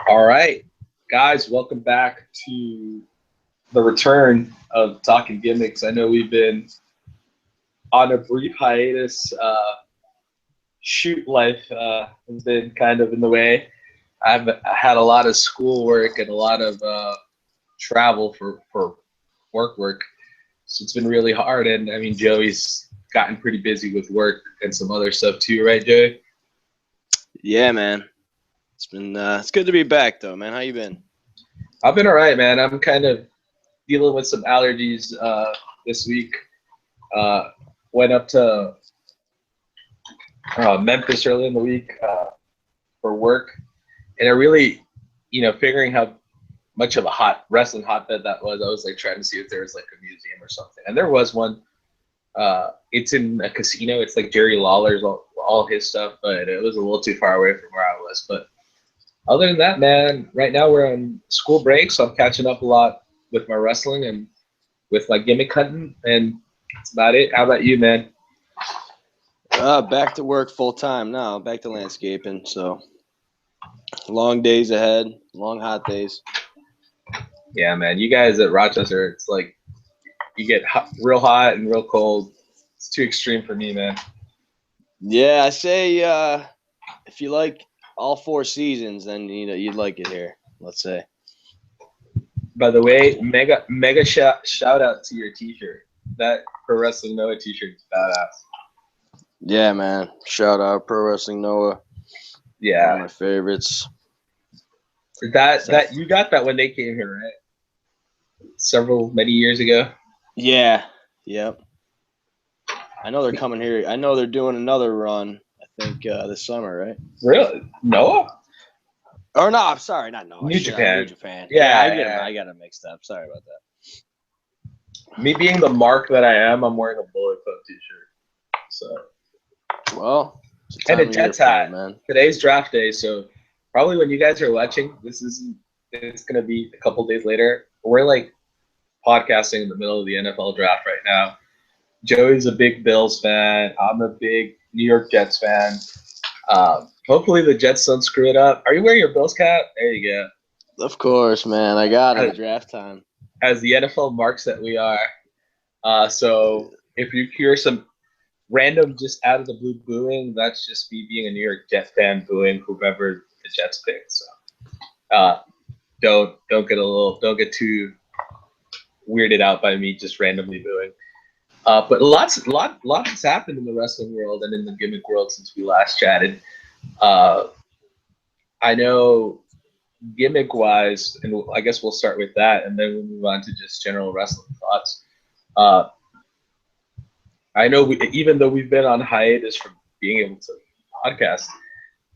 All right, guys, welcome back to the return of Talkin Gimmicks. I know we've been on a brief hiatus. Shoot life has been kind of in the way. I've had a lot of schoolwork and a lot of travel for work. So it's been really hard. And I mean, Joey's gotten pretty busy with work and some other stuff too, right, Joey? Yeah, man. It's good to be back though, man. How you been? I've been all right, man. I'm kind of dealing with some allergies this week. Went up to Memphis early in the week for work, and I really, figuring how much of a hot wrestling hotbed that was. I was like trying to see if there was like a museum or something, and there was one. It's in a casino. It's like Jerry Lawler's all his stuff, but it was a little too far away from where I was. But other than that, man, right now we're on school break, so I'm catching up a lot with my wrestling and with my gimmick hunting, and that's about it. How about you, man? Back to work full time now. Back to landscaping. So long days ahead, long hot days. Yeah, man. You guys at Rochester, it's like you get real hot and real cold. It's too extreme for me, man. Yeah, I say if you like all four seasons, then you'd like it here. Let's say. By the way, mega shout out to your T-shirt. That Pro Wrestling Noah T-shirt is badass. Yeah, man. Shout out Pro Wrestling Noah. Yeah, one of my favorites. That you got that when they came here, right? Many years ago. Yeah. Yep. I know they're coming here. I know they're doing another run. I think this summer, right? Really, Noah? Or no, I'm sorry, not Noah. New Japan. New Japan. Yeah, I got it mixed up. Sorry about that. Me being the mark that I am, I'm wearing a Bullet Club T-shirt. So. Well. And a Jets hat, man. Today's draft day, so probably when you guys are watching, it's gonna be a couple days later. We're like podcasting in the middle of the NFL draft right now. Joey's a big Bills fan. I'm a big New York Jets fan. Hopefully the Jets don't screw it up. Are you wearing your Bills cap? There you go. Of course, man. I got it at draft time. As the NFL marks that we are. So if you hear some random just out of the blue booing, that's just me being a New York Jets fan booing whoever the Jets pick. So don't get too weirded out by me just randomly booing. But lots has happened in the wrestling world and in the gimmick world since we last chatted. I know gimmick wise, and I guess we'll start with that, and then we'll move on to just general wrestling thoughts. I know even though we've been on hiatus from being able to podcast,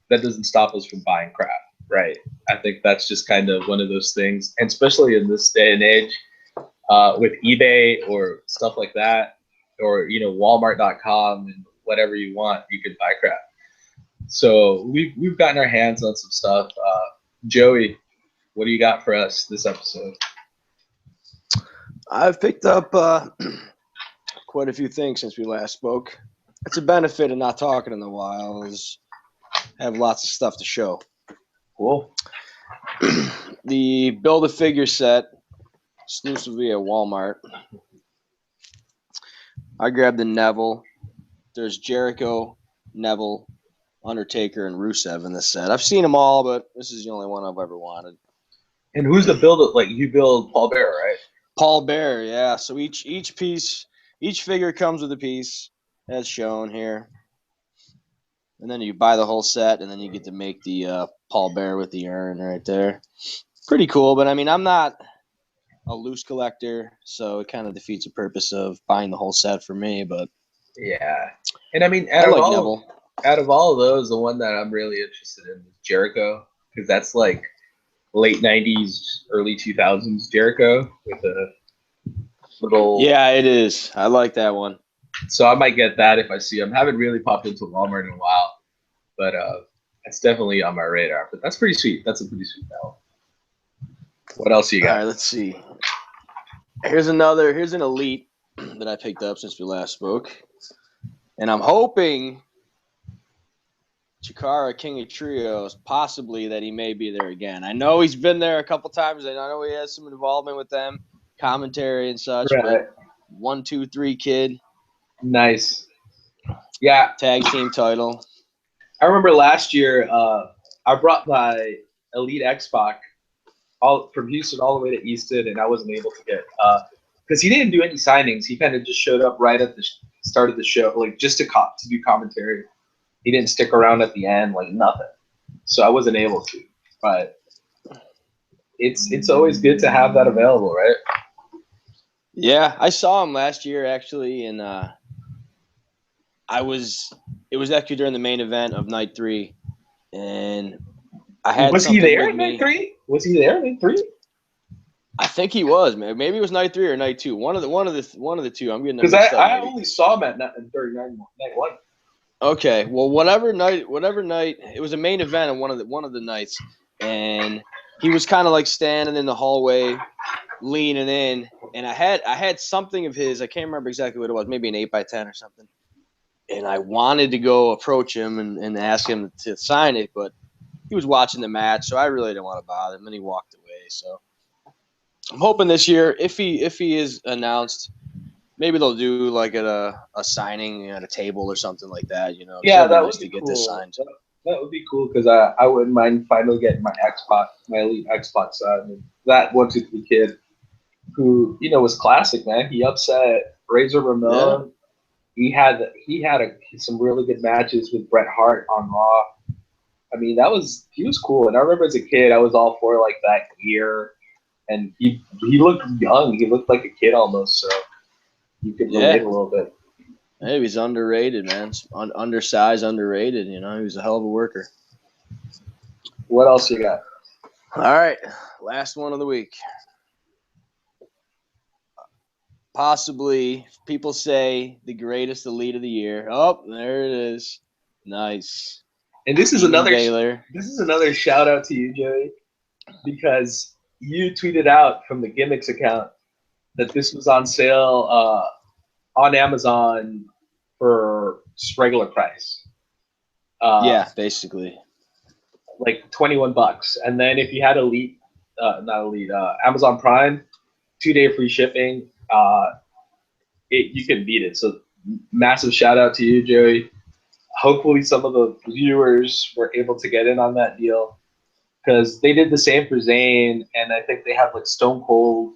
that doesn't stop us from buying crap, right? I think that's just kind of one of those things, and especially in this day and age, with eBay or stuff like that, or Walmart.com and whatever you want, you can buy crap. So we've gotten our hands on some stuff. Joey, what do you got for us this episode? I've picked up quite a few things since we last spoke. It's a benefit of not talking in a while is have lots of stuff to show. Cool. The Build-A-Figure set, exclusively at Walmart. I grabbed the Neville. There's Jericho, Neville, Undertaker, and Rusev in this set. I've seen them all, but this is the only one I've ever wanted. And who's the build? Like you build Paul Bearer, right? Paul Bearer, yeah. So each piece, each figure comes with a piece, as shown here. And then you buy the whole set, and then you get to make the Paul Bearer with the urn right there. Pretty cool, but I mean, I'm not a loose collector, so it kind of defeats the purpose of buying the whole set for me. But yeah, and I mean, out of all of those, the one that I'm really interested in is Jericho, because that's like late '90s, early 2000s Jericho with a little. Yeah, it is. I like that one. So I might get that if I see him. Haven't really popped into Walmart in a while, but it's definitely on my radar. But that's pretty sweet. That's a pretty sweet battle. What else you got? All right, let's see. Here's an Elite that I picked up since we last spoke. And I'm hoping Chikara, King of Trios, possibly that he may be there again. I know he's been there a couple times. I know he has some involvement with them, commentary and such. Right. But 1, 2, 3 kid. Nice. Yeah. Tag team title. I remember last year, I brought my Elite X-Pac all from Houston all the way to Easton, and I wasn't able to get because he didn't do any signings. He kind of just showed up right at the start of the show, like just to do commentary. He didn't stick around at the end, like nothing. So I wasn't able to. But it's always good to have that available, right? Yeah, I saw him last year actually, and it was actually during the main event of night 3, and I had Was he there with in me. night 3? Was he there in night 3? I think he was, man. Maybe it was night 3 or night 2. One of the two. I'm getting them Because mixed up. I only saw him during night 1. Okay, well, whatever night, it was a main event on one of the nights, and he was kind of like standing in the hallway, leaning in, and I had something of his. I can't remember exactly what it was, maybe an 8x10 or something, and I wanted to go approach him and ask him to sign it, but he was watching the match, so I really didn't want to bother him, and he walked away. So I'm hoping this year, if he is announced, maybe they'll do like a signing at a table or something like that. You know, Yeah, that nice would be to get cool. this signed. That would be cool because I wouldn't mind finally getting my Xbox, my Elite Xbox signed. And that 1, 2, 3 kid who was classic, man. He upset Razor Ramon. Yeah. He had some really good matches with Bret Hart on Raw. I mean, he was cool. And I remember as a kid, I was all for like that gear, and he looked young. He looked like a kid almost. So you could relate a little bit. Hey, he's underrated, man. Undersized, underrated. He was a hell of a worker. What else you got? All right, last one of the week. Possibly, people say the greatest Elite of the year. Oh, there it is. Nice. And this is another shout out to you, Joey, because you tweeted out from the Gimmicks account that this was on sale on Amazon for just regular price. Yeah, basically. Like $21. And then if you had Amazon Prime, 2-day free shipping, you could beat it. So massive shout out to you, Joey. Hopefully some of the viewers were able to get in on that deal because they did the same for Zayn, and I think they have like Stone Cold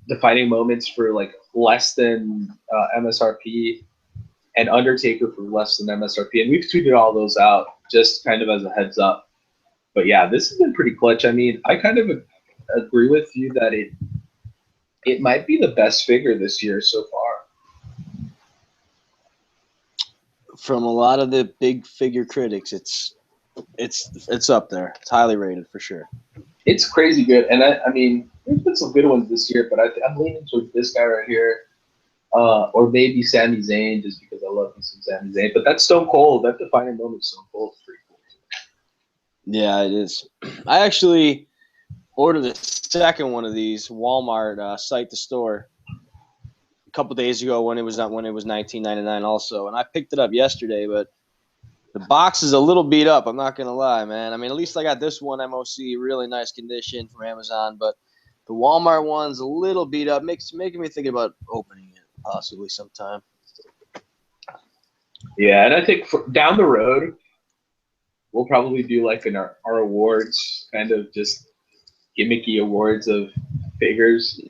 defining moments for like less than MSRP, and Undertaker for less than MSRP, and we've tweeted all those out just kind of as a heads up. But yeah, this has been pretty clutch. I mean, I kind of agree with you that it might be the best figure this year so far. From a lot of the big figure critics, it's up there. It's highly rated for sure. It's crazy good, and I mean, there's been some good ones this year, but I'm leaning towards this guy right here, or maybe Sami Zayn, just because I love me some Sami Zayn. But that's Stone Cold. That defining moment, Stone Cold, is pretty cool. Yeah, it is. I actually ordered the second one of these Walmart site to store a couple days ago when it was $19.99 also, and I picked it up yesterday, but the box is a little beat up. I'm not gonna lie, man. I mean, at least I got this one MOC, really nice condition from Amazon, but the Walmart one's a little beat up. Making me think about opening it possibly sometime. Yeah, and I think down the road, we'll probably do like our awards, kind of just gimmicky awards of figures.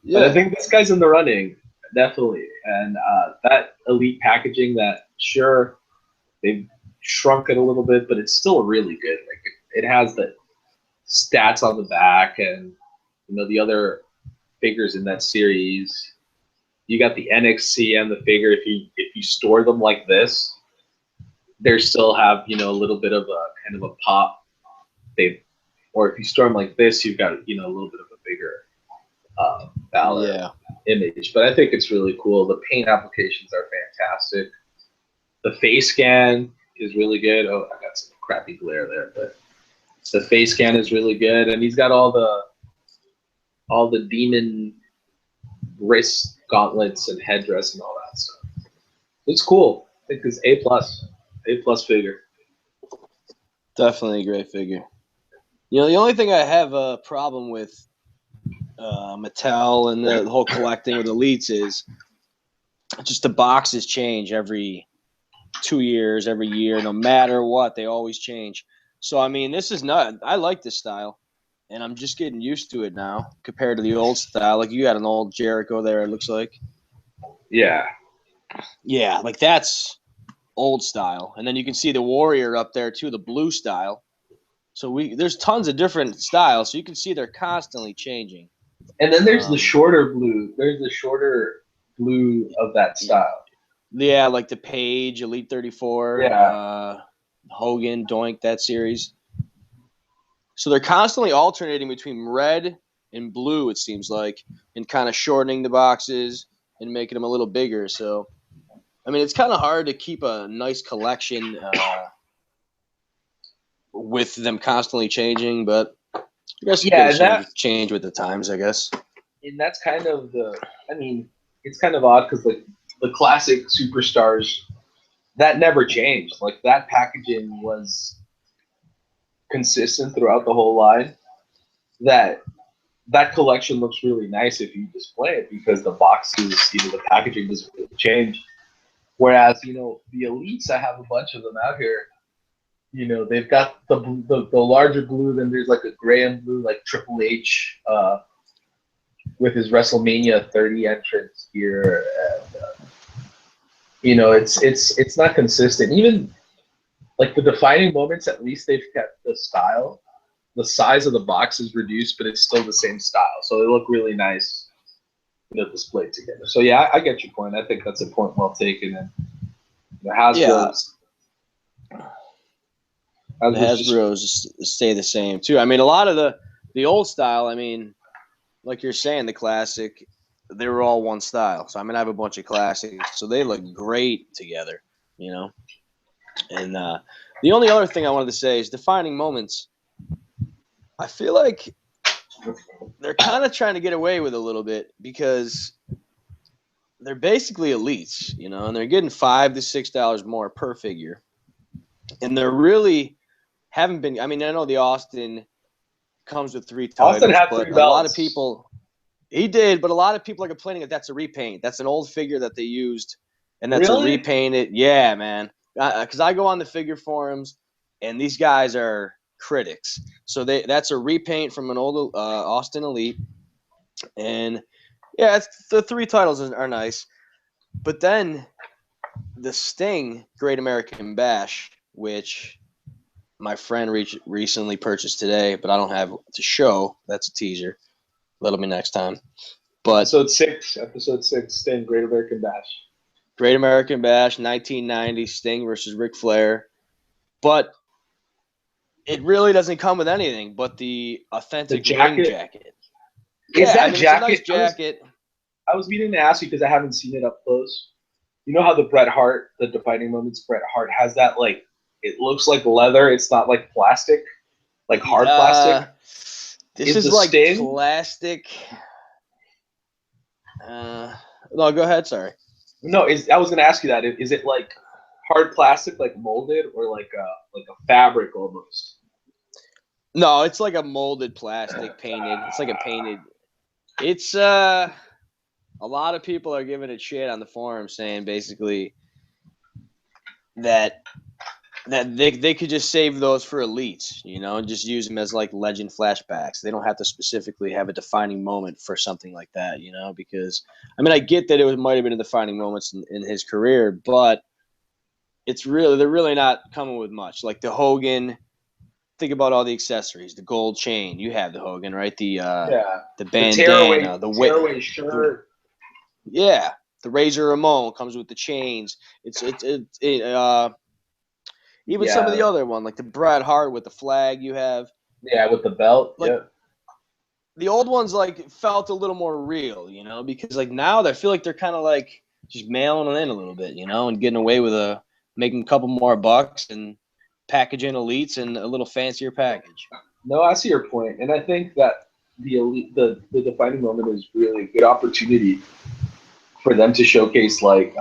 Yeah. But I think this guy's in the running, definitely. And that Elite packaging, that sure, they've shrunk it a little bit, but it's still really good. Like it has the stats on the back, and the other figures in that series. You got the NXT and the figure. If you store them like this, they still have a little bit of a kind of a pop. Or if you store them like this, you've got a little bit of a bigger Balor image. But I think it's really cool. The paint applications are fantastic. The face scan is really good. Oh, I got some crappy glare there, but the face scan is really good, and he's got all the demon wrist gauntlets and headdress and all that stuff. It's cool. I think it's A+. A+ figure. Definitely a great figure. You know, the only thing I have a problem with Mattel and the whole collecting with Elites is just the boxes change every 2 years, every year, no matter what, they always change. So, I mean, this is not – I like this style, and I'm just getting used to it now compared to the old style. Like, you got an old Jericho there, it looks like. Yeah. Yeah, like that's old style. And then you can see the Warrior up there, too, the blue style. So there's tons of different styles, so you can see they're constantly changing. And then there's the shorter blue. There's the shorter blue of that style. Yeah, like the Page, Elite 34, Yeah. Hogan, Doink, that series. So they're constantly alternating between red and blue, it seems like, and kind of shortening the boxes and making them a little bigger. So, I mean, it's kind of hard to keep a nice collection with them constantly changing, but I guess you gotta change with the times, I guess. And that's kind of it's kind of odd because like the classic superstars, that never changed. Like that packaging was consistent throughout the whole line. That collection looks really nice if you display it because the boxes, the packaging doesn't really change. Whereas, the Elites, I have a bunch of them out here. They've got the larger blue, then there's like a gray and blue, like Triple H with his WrestleMania 30 entrance here. And, it's not consistent. Even like the defining moments, at least they've kept the style. The size of the box is reduced, but it's still the same style. So they look really nice, displayed together. So yeah, I get your point. I think that's a point well taken. And Hasbro's. The Hasbro's stay the same too. I mean, a lot of the old style. I mean, like you're saying, the classic, they were all one style. So I mean, I have a bunch of classics, so they look great together. And the only other thing I wanted to say is defining moments. I feel like they're kind of trying to get away with a little bit because they're basically elites, and they're getting $5 to $6 more per figure, and they're really haven't been. I mean, I know the Austin comes with 3 titles, Austin had but 3 a belts. lot of people he did, but a lot of people are complaining that that's a repaint. That's an old figure that they used, and that's a repainted. Yeah, man. Because I go on the figure forums, and these guys are critics. So that's a repaint from an old Austin Elite, and yeah, the 3 titles are nice, but then the Sting Great American Bash, which my friend recently purchased today, but I don't have to show. That's a teaser. That'll be next time. But episode 6, Sting Great American Bash. Great American Bash, 1990, Sting versus Ric Flair. But it really doesn't come with anything but the authentic ring jacket. Is that jacket? It's a nice jacket. I was meaning to ask you because I haven't seen it up close. You know how the Bret Hart, the defining moments, Bret Hart has that, like, it looks like leather. It's not like plastic, like hard plastic. This is like Sting? Plastic. No, go ahead. Sorry. No, I was going to ask you that. Is it like hard plastic, like molded, or like a fabric almost? No, it's like a molded plastic painted. It's like a painted. It's a lot of people are giving it shit on the forum, saying basically that they could just save those for elites, and just use them as like legend flashbacks. They don't have to specifically have a defining moment for something like that, because I mean, I get that it might have been a defining moments in his career, but they're really not coming with much. Like the Hogan, think about all the accessories, the gold chain. You have the Hogan, right? The bandana, the tearaway shirt. Yeah, the Razor Ramon comes with the chains. Even some of the other one, like the Bret Hart with the flag you have. Yeah, with the belt. Like, the old ones like felt a little more real, because like now I feel like they're kind of like just mailing them in a little bit, and getting away with making a couple more bucks and packaging elites and a little fancier package. No, I see your point, and I think that the defining moment is really a good opportunity for them to showcase like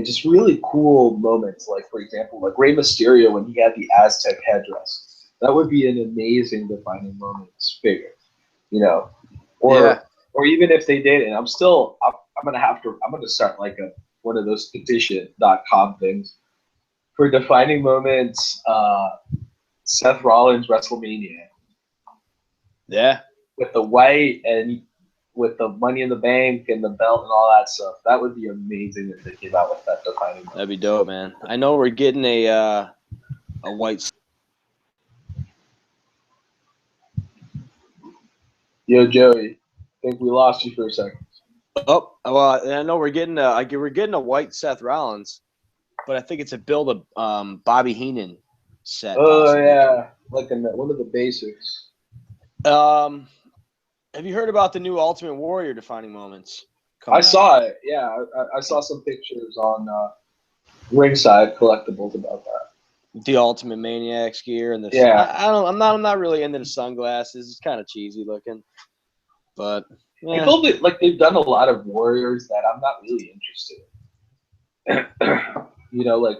just really cool moments. Like, for example, like Rey Mysterio when he had the Aztec headdress. That would be an amazing defining moments figure, Yeah. Or even if they did, and I'm gonna start like one of those petition.com things for defining moments. Seth Rollins WrestleMania Yeah. with the white and with the Money in the Bank and the belt and all that stuff. That would be amazing if they came out with that defining moment. That'd be dope, man. I know we're getting a white. Yo, Joey, I think we lost you for a second. Oh, well, I know we're getting a white Seth Rollins, but I think it's a build of Bobby Heenan set. Oh possibly. yeah, like one of the basics. Have you heard about the new Ultimate Warrior defining moments? I saw it. Yeah, I saw some pictures on Ringside Collectibles about that. The Ultimate Maniacs gear and the Yeah. I'm not really into the sunglasses. It's kind of cheesy looking, but I feel like they've done a lot of Warriors that I'm not really interested in. Like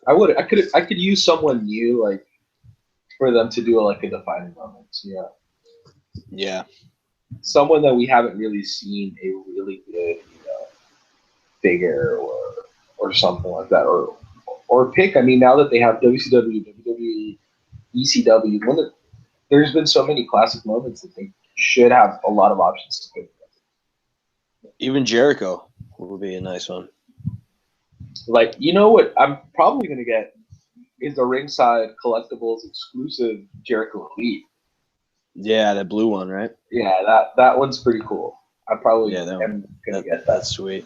I could use someone new, like for them to do like a defining moment. Yeah. Yeah. Someone that we haven't really seen a really good, figure or something like that, or pick. I mean, now that they have WCW, WWE, ECW, there's been so many classic moments that they should have a lot of options to pick. Even Jericho would be a nice one. Like, what I'm probably gonna get is the Ringside Collectibles exclusive Jericho Elite. Yeah, that blue one, right? Yeah, that one's pretty cool. I probably am gonna get that. That's sweet.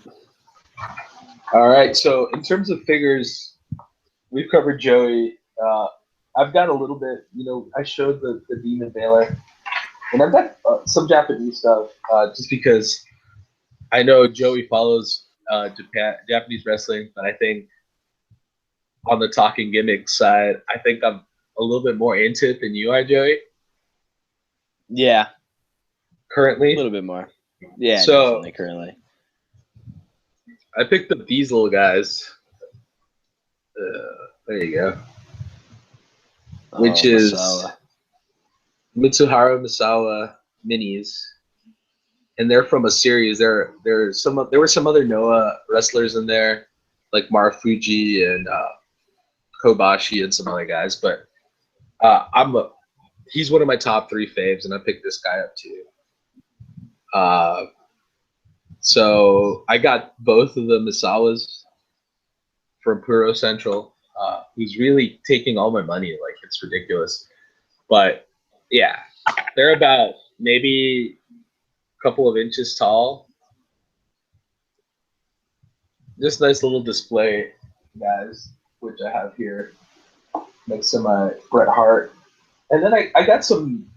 All right, so in terms of figures, we've covered Joey. I've got a little bit, I showed the Demon Baylor, and I've got some Japanese stuff just because I know Joey follows Japanese wrestling, but I think on the Talking Gimmicks side, I think I'm a little bit more into it than you are, Joey. Yeah. Currently? A little bit more. Yeah, so, definitely currently. I picked up these little guys. There you go. Which is Misawa. Mitsuharu Misawa minis. And they're from a series. There were some other Noah wrestlers in there, like Marufuji and Kobashi and some other guys. But he's one of my top 3 faves, and I picked this guy up too. So I got both of the Misawas from Puro Central, who's really taking all my money. Like, it's ridiculous. But yeah, they're about maybe a couple of inches tall. This nice little display, guys, which I have here next to my Bret Hart. And then I got some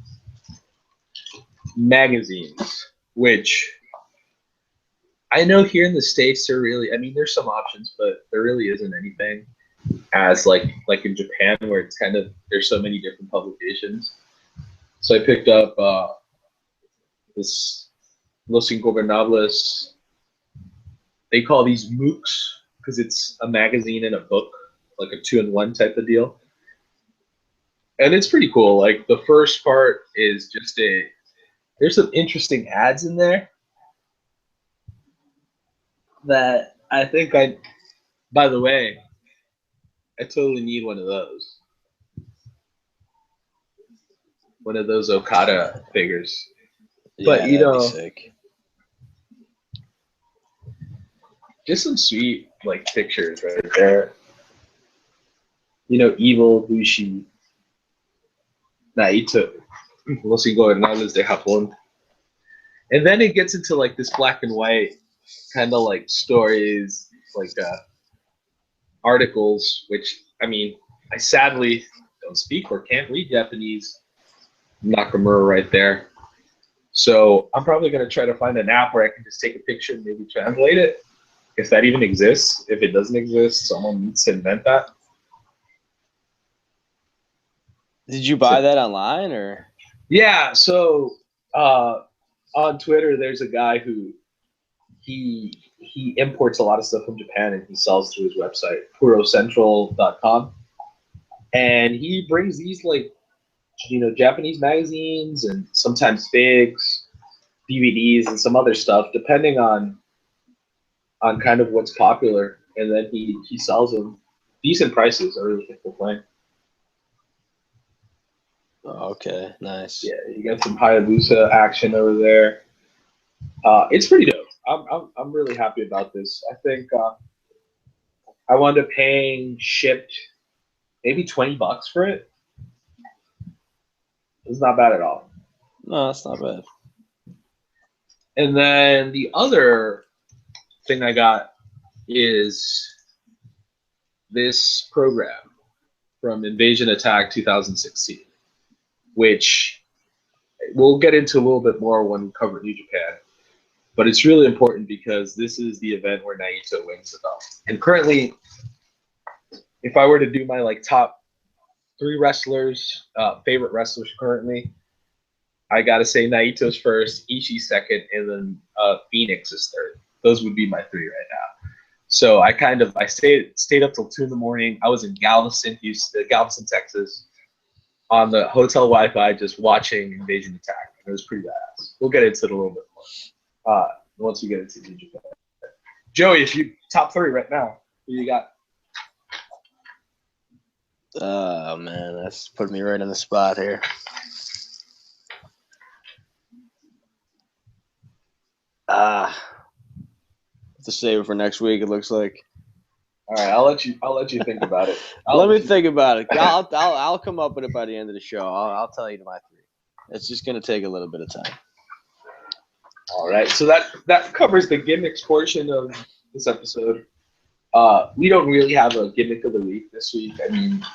magazines, which I know here in the States there's some options, but there really isn't anything as like in Japan where it's kind of, there's so many different publications. So I picked up this Los Ingobernables. They call these MOOCs because it's a magazine and a book, like a 2-in-1 type of deal. And it's pretty cool. Like, the first part is just there's some interesting ads in there that I think by the way, I totally need one of those. One of those Okada figures. Yeah, But, that'd be sick. Just some sweet, like, pictures right there. Evil Bushi, Naito, Los Ingobernables de Japón. And then it gets into, like, this black and white kind of, like, stories, like, articles, which, I mean, I sadly don't speak or can't read Japanese. Nakamura right there. So I'm probably going to try to find an app where I can just take a picture and maybe translate it. If that even exists. If it doesn't exist, someone needs to invent that. Did you buy that online or? Yeah. So on Twitter, there's a guy who he he imports a lot of stuff from Japan and he sells through his website, purocentral.com. And he brings these like, Japanese magazines and sometimes figs, DVDs, and some other stuff, depending on kind of what's popular. And then he sells them decent prices. I really think they're playing. Okay, nice. Yeah, you got some Hayabusa action over there. It's pretty dope. I'm really happy about this. I think I wound up paying shipped maybe $20 for it. It's not bad at all. No, that's not bad. And then the other thing I got is this program from Invasion Attack 2016, which we'll get into a little bit more when we cover New Japan. But it's really important because this is the event where Naito wins the belt. And currently, if I were to do my like top 3 wrestlers, favorite wrestlers currently, I gotta say Naito's first, Ishii second, and then Phoenix is third. Those would be my 3 right now. So I stayed up till 2 in the morning. I was in Galveston, Texas, on the hotel Wi-Fi, just watching Invasion Attack. And it was pretty badass. We'll get into it a little bit more once we get into New Japan. Joey, if you top 3 right now, who you got? Oh man, that's put me right on the spot here. To save it for next week. It looks like. All right, I'll let you think about it. Let me think about it. I'll come up with it by the end of the show. I'll tell you my 3. It's just gonna take a little bit of time. All right, so that covers the gimmicks portion of this episode. We don't really have a gimmick of the week this week. I mean,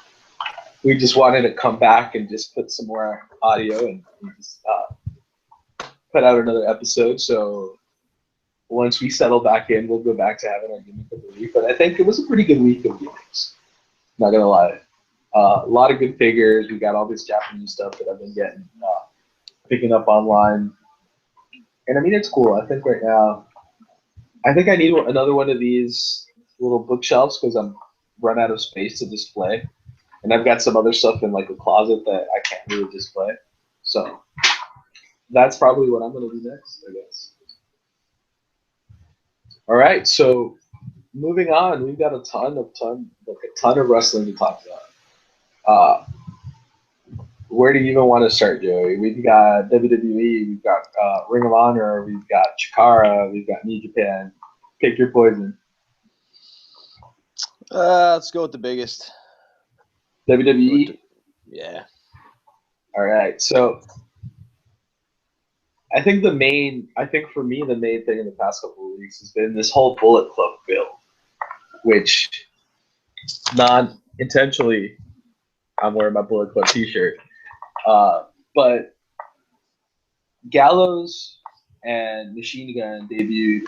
we just wanted to come back and just put some more audio and just put out another episode. So once we settle back in, we'll go back to having our gimmick of the week. But I think it was a pretty good week of gimmicks. Not gonna lie, a lot of good figures. We got all this Japanese stuff that I've been picking up online, and I mean it's cool. I think right now, I think I need another one of these little bookshelves because I'm run out of space to display, and I've got some other stuff in like a closet that I can't really display. So that's probably what I'm gonna do next, I guess. All right, so moving on, we've got a ton of wrestling to talk about. Where do you even want to start, Joey? We've got WWE, we've got Ring of Honor, we've got CHIKARA, we've got New Japan. Pick your poison. Let's go with the biggest. WWE? Yeah. All right, so I think for me, the main thing in the past couple of weeks has been this whole Bullet Club build, which non-intentionally, I'm wearing my Bullet Club t-shirt. But Gallows and Machine Gun debuted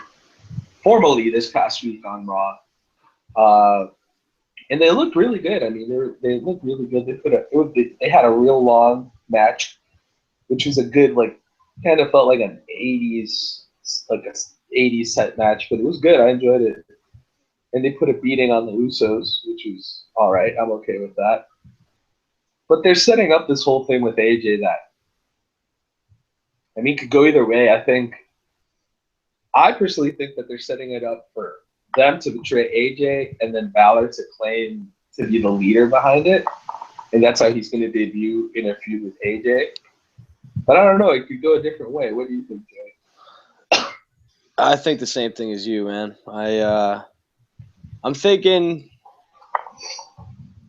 formally this past week on Raw. And they looked really good. I mean, they looked really good. They had a real long match, which was a good, like, kind of felt like an 80s set match, but it was good. I enjoyed it. And they put a beating on the Usos, which was all right. I'm okay with that. But they're setting up this whole thing with AJ that, I mean, could go either way. I personally think that they're setting it up for them to betray AJ and then Balor to claim to be the leader behind it. And that's how he's going to debut in a feud with AJ. But I don't know. It could go a different way. What do you think, Jay? I think the same thing as you, man. I'm thinking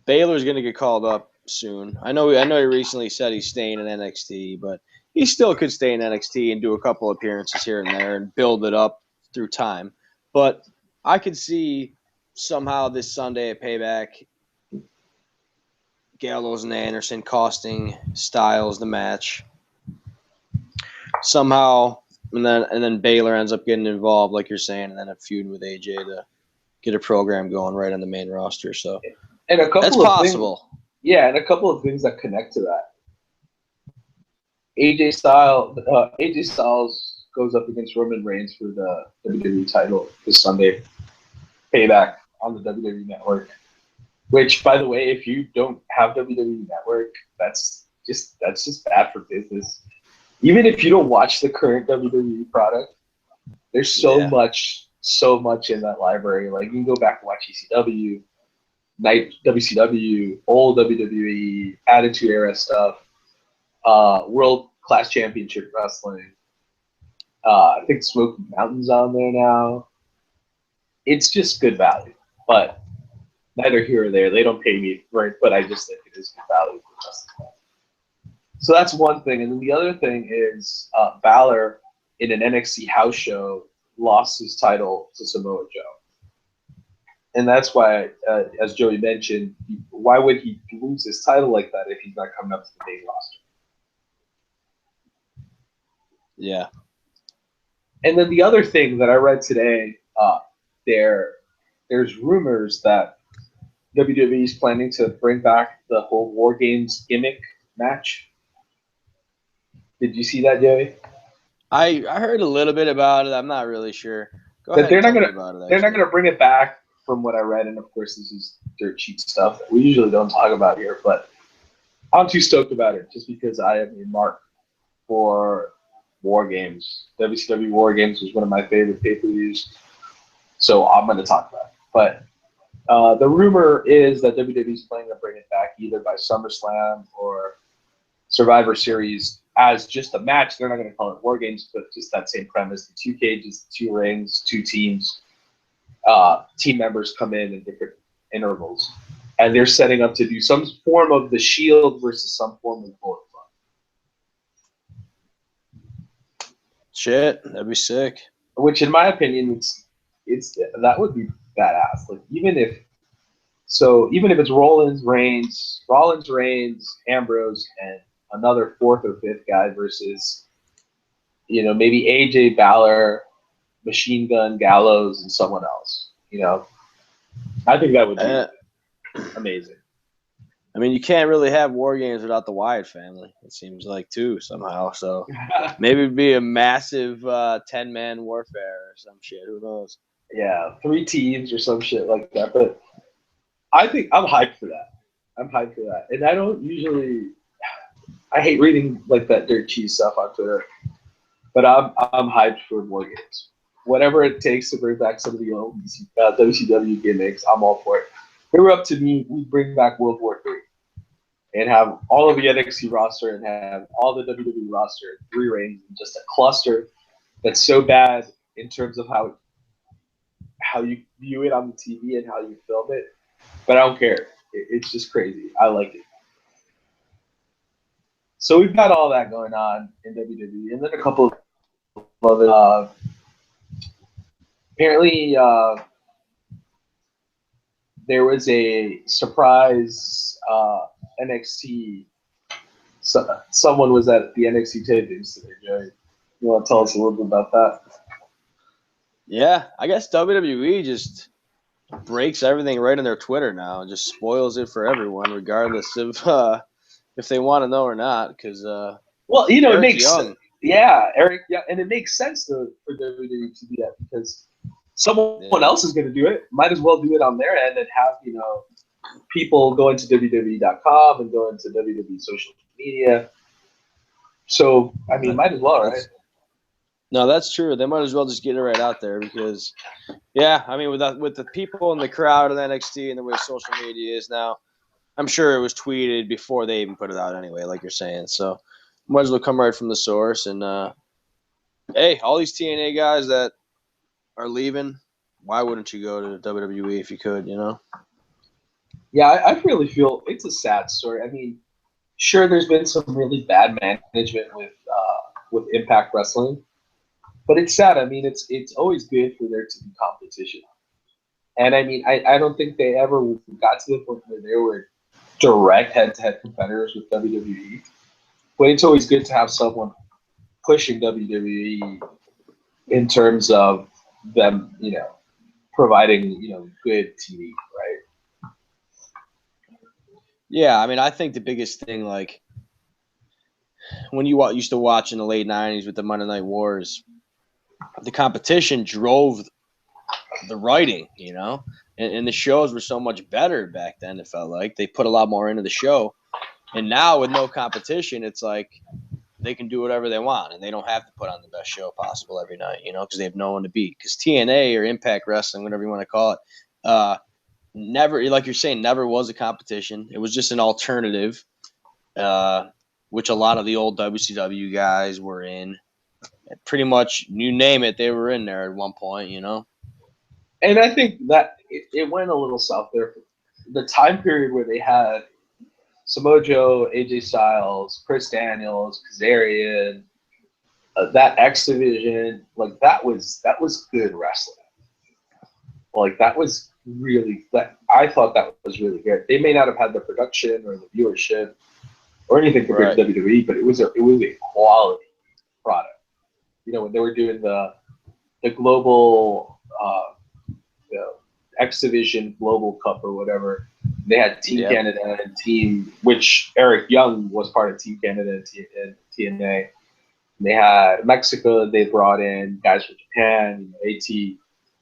Baylor's going to get called up soon. I know he recently said he's staying in NXT, but he still could stay in NXT and do a couple appearances here and there and build it up through time. But I could see somehow this Sunday at Payback, Gallows and Anderson costing Styles the match. Somehow, and then Baylor ends up getting involved, like you're saying, and then a feud with AJ to get a program going right on the main roster. So and a couple that's of possible. And a couple of things that connect to that. AJ Styles goes up against Roman Reigns for the WWE title this Sunday. Payback on the WWE Network. Which, by the way, if you don't have WWE Network, that's just bad for business. Even if you don't watch the current WWE product, there's so much in that library. Like you can go back and watch ECW, WCW, old WWE, Attitude Era stuff, World Class Championship Wrestling. I think Smoky Mountain's on there now. It's just good value, but neither here or there. They don't pay me for it, but I just think it is good value for wrestling. So that's one thing, and then the other thing is Balor in an NXT house show lost his title to Samoa Joe, and that's why, as Joey mentioned, why would he lose his title like that if he's not coming up to the main roster? Yeah. And then the other thing that I read today, there's rumors that WWE is planning to bring back the whole War Games gimmick match. Did you see that, Joey? I heard a little bit about it. I'm not really sure. Go That ahead and tell me about it. They're not gonna bring it back, from what I read, and of course this is dirt cheap stuff that we usually don't talk about here. But I'm too stoked about it just because I am a mark for War Games. WCW War Games was one of my favorite pay-per-views, so I'm going to talk about it. But the rumor is that WWE is planning to bring it back either by SummerSlam or Survivor Series as just a match. They're not going to call it War Games, but just that same premise: the 2 cages, 2 rings, 2 teams. Team members come in different intervals, and they're setting up to do some form of the Shield versus some form of Bullet Club. Shit, that'd be sick. Which, in my opinion, it's that would be badass. Like even if it's Rollins, Reigns, Ambrose, and another 4th or 5th guy versus, maybe AJ, Balor, Machine Gun, Gallows, and someone else. I think that would be amazing. I mean, you can't really have War Games without the Wyatt family, it seems like, too, somehow. So maybe it'd be a massive 10-man warfare or some shit. Who knows? Yeah, 3 teams or some shit like that. But I think I'm hyped for that. And I don't usually – I hate reading like that dirt cheese stuff on Twitter. But I'm hyped for War Games. Whatever it takes to bring back some of the old WCW gimmicks, I'm all for it. If it were up to me, we'd bring back World War III and have all of the NXT roster and have all the WWE roster in 3 rings and just a cluster that's so bad in terms of how you view it on the TV and how you film it. But I don't care. It's just crazy. I like it. So we've got all that going on in WWE, and then a couple of other. Apparently, there was a surprise NXT. Someone was at the NXT tapings today, Joey. You want to tell us a little bit about that? Yeah, I guess WWE just breaks everything right on their Twitter now and just spoils it for everyone, regardless of if they want to know or not. Because well, it Eric makes Young. sense. Yeah, Eric. Yeah, and it makes sense for WWE to do that because someone else is going to do it. Might as well do it on their end and have people go into WWE.com and go into WWE social media. So I mean, might as well, right? No, that's true. They might as well just get it right out there because, yeah, I mean, with the people in the crowd of NXT and the way social media is now, I'm sure it was tweeted before they even put it out anyway, like you're saying. So might as well come right from the source. And, hey, all these TNA guys that are leaving, why wouldn't you go to WWE if you could, Yeah, I really feel it's a sad story. I mean, sure, there's been some really bad management with Impact Wrestling, but it's sad. I mean, it's always good for there to be competition. And I mean, I don't think they ever got to the point where they were direct head-to-head competitors with WWE. But it's always good to have someone pushing WWE in terms of them, providing, good TV, right? Yeah, I mean, I think the biggest thing, like, when you used to watch in the late 90s with the Monday Night Wars, the competition drove the writing, you know, and the shows were so much better back then. It felt like they put a lot more into the show, and now with no competition, it's like they can do whatever they want, and they don't have to put on the best show possible every night, you know, because they have no one to beat. Because TNA or Impact Wrestling, whatever you want to call it, never, like you're saying, never was a competition. It was just an alternative, which a lot of the old WCW guys were in. Pretty much, you name it, they were in there at one point, you know. And I think that it went a little south there. The time period where they had Samoa Joe, AJ Styles, Chris Daniels, Kazarian, that X division, like that was good wrestling. Like that was really, I thought that was really good. They may not have had the production or the viewership or anything compared to WWE, but it was a quality product. You know, when they were doing the global X Division Global Cup or whatever, they had Team Canada and Team, which Eric Young was part of Team Canada and TNA. They had Mexico. They brought in guys from Japan, AT,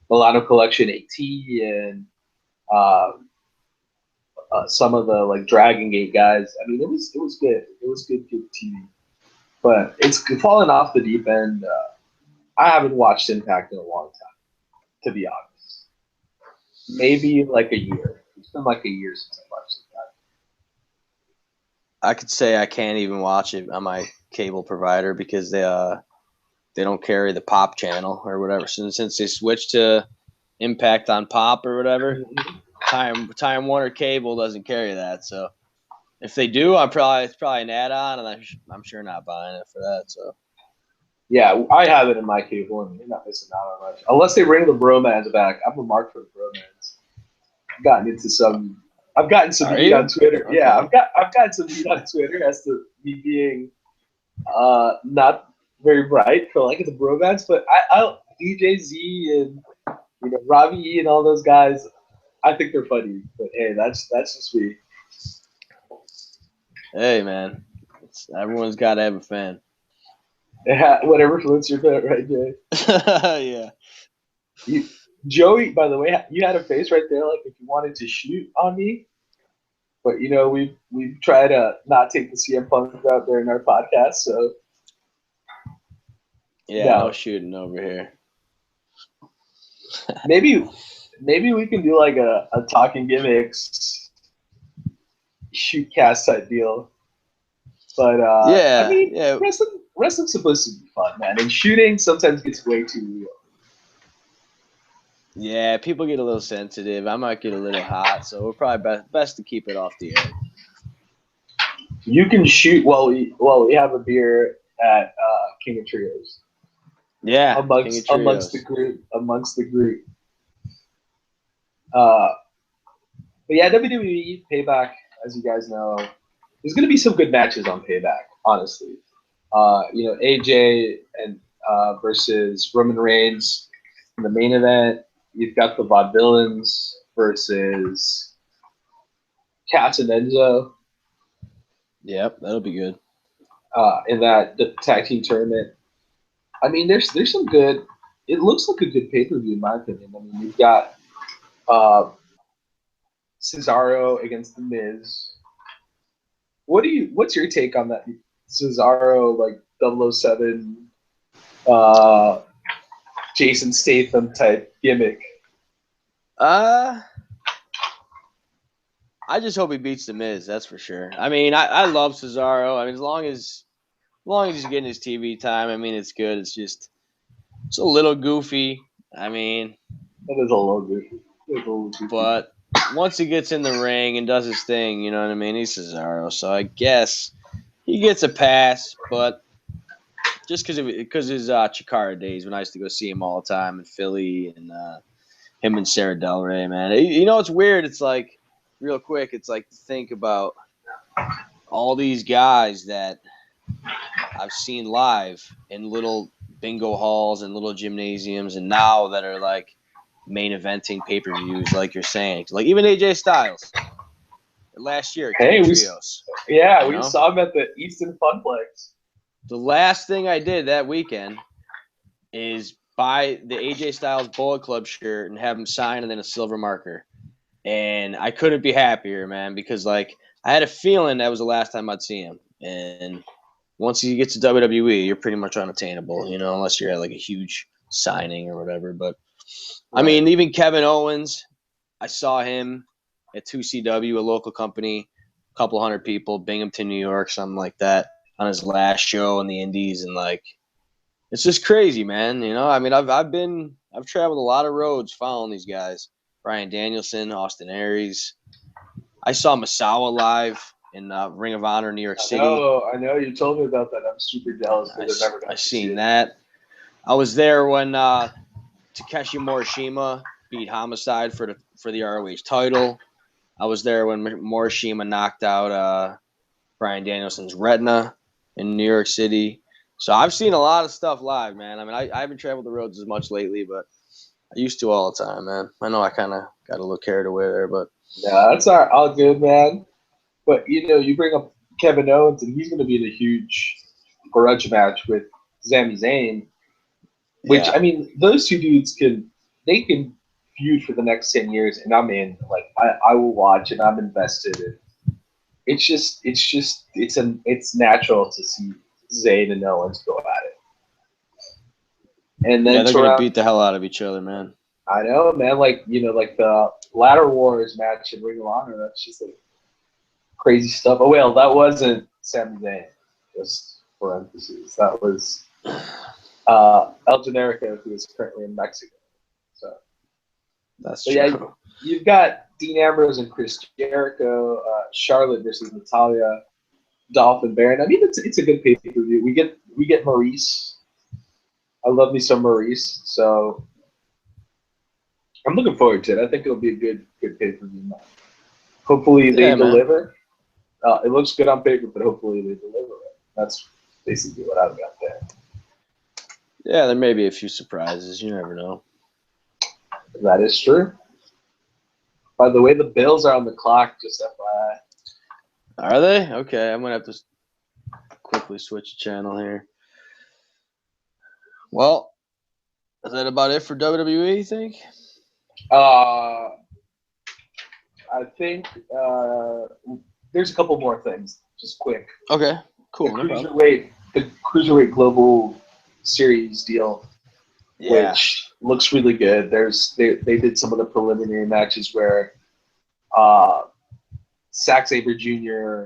Milano Collection, AT, and some of the like Dragon Gate guys. I mean, it was good. It was good TV, but it's fallen off the deep end. I haven't watched Impact in a long time, to be honest. Maybe like a year. It's been like a year since I watched Impact. I could say I can't even watch it on my cable provider because they don't carry the Pop channel or whatever. Since they switched to Impact on Pop or whatever, Time Warner Cable doesn't carry that. So if they do, it's probably an add-on, and I'm sure not buying it for that. So. Yeah, I have it in my cable, and you're not missing out on much. Unless they bring the bromance back. I'm a mark for the bromance. I've gotten some heat on Twitter. Okay. Yeah, I've gotten some heat on Twitter as to me being not very bright for like the bromance, but I DJ Z and Robbie E and all those guys, I think they're funny. But hey, that's just me. Hey man, everyone's got to have a fan. Yeah, whatever floats your boat, right, Jay? Yeah. Joey, by the way, you had a face right there, like if you wanted to shoot on me. But we try to not take the CM Punk out there in our podcast, so yeah, no shooting over here. maybe we can do like a Talkin Gimmicks shoot cast type deal. But I mean, wrestling's supposed to be fun, man, and shooting sometimes gets way too real. Yeah, people get a little sensitive. I might get a little hot, so we're probably best to keep it off the air. You can shoot while we have a beer at King of Trios. Yeah, amongst the group. But yeah, WWE Payback, as you guys know, there's gonna be some good matches on Payback. Honestly, AJ and versus Roman Reigns in the main event. You've got the Vaudevillains versus Cass and Enzo. Yep, that'll be good. In the tag team tournament. I mean, there's some good. It looks like a good pay-per-view in my opinion. I mean, you've got Cesaro against The Miz. What's your take on that Cesaro like 007 Jason Statham type gimmick? I just hope he beats The Miz, that's for sure. I mean, I love Cesaro. I mean, as long as he's getting his TV time, I mean, it's good. It's a little goofy. I mean, it is a little goofy. But once he gets in the ring and does his thing, you know what I mean? He's Cesaro, so I guess he gets a pass. But just because his Chikara days when I used to go see him all the time in Philly and him and Sarah Del Rey, man. It's weird. It's like real quick. It's like to think about all these guys that I've seen live in little bingo halls and little gymnasiums, and now that are like main eventing pay-per-views, like you're saying, like even AJ Styles last year. We saw him at the Easton Funplex. The last thing I did that weekend is buy the AJ Styles Bullet Club shirt and have him sign and then a silver marker. And I couldn't be happier, man, because like I had a feeling that was the last time I'd see him. And once he gets to WWE, you're pretty much unattainable, you know, unless you're at like a huge signing or whatever. But I mean, even Kevin Owens, I saw him at 2CW, a local company, a couple hundred people, Binghamton, New York, something like that, on his last show in the Indies, and like it's just crazy, man. You know, I mean, I've traveled a lot of roads following these guys. Bryan Danielson, Austin Aries. I saw Masawa live in Ring of Honor, New York City. Oh, I know. You told me about that. I'm super jealous. I seen that. I was there when Takeshi Morishima beat Homicide for the ROH title. I was there when Morishima knocked out Bryan Danielson's retina in New York City. So I've seen a lot of stuff live, man. I mean, I haven't traveled the roads as much lately, but I used to all the time, man. I know I kind of got a little carried away there, but yeah, that's all good, man. But you know, you bring up Kevin Owens, and he's going to be in a huge grudge match with Sami Zayn. Which I mean, those two dudes can feud for the next 10 years, and I'm in. Like I will watch, and I'm invested in. It's natural to see Zayn and Owens go at it. And then they're gonna beat the hell out of each other, man. I know, man. Like like the Ladder Wars match in Ring of Honor. That's just like crazy stuff. Oh well, that wasn't Sami Zayn. Just for emphasis, that was El Generico, who is currently in Mexico. So that's true. Yeah, you've got Dean Ambrose and Chris Jericho, Charlotte versus Natalya, Dolph and Baron. I mean, it's a good pay-per-view. We get Maurice. I love me some Maurice, so I'm looking forward to it. I think it'll be a good pay-per-view. Hopefully they deliver. It looks good on paper, but hopefully they deliver it. That's basically what I've got there. Yeah, there may be a few surprises. You never know. That is true. By the way, the Bills are on the clock, just FYI. Are they? Okay, I'm going to have to quickly switch channel here. Well, is that about it for WWE, you think? I think there's a couple more things, just quick. Okay, cool. The Cruiserweight Global Series deal, which looks really good. They did some of the preliminary matches where Zack Sabre Jr.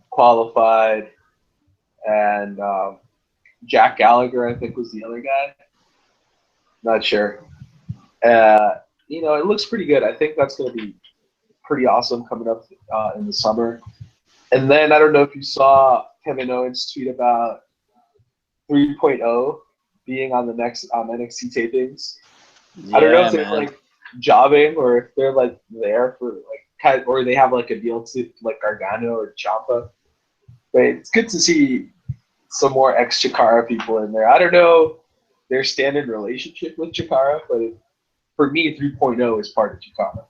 Qualified, and Jack Gallagher, I think, was the other guy. Not sure. It looks pretty good. I think that's going to be pretty awesome coming up in the summer. And then I don't know if you saw Kevin Owens tweet about 3.0 being on the next NXT tapings. I don't know if they're like jobbing or if they're like there for like or they have like a deal to like Gargano or Ciampa. But it's good to see some more ex-Chikara people in there. I don't know their standard relationship with Chikara, but for me, 3.0 is part of Chikara.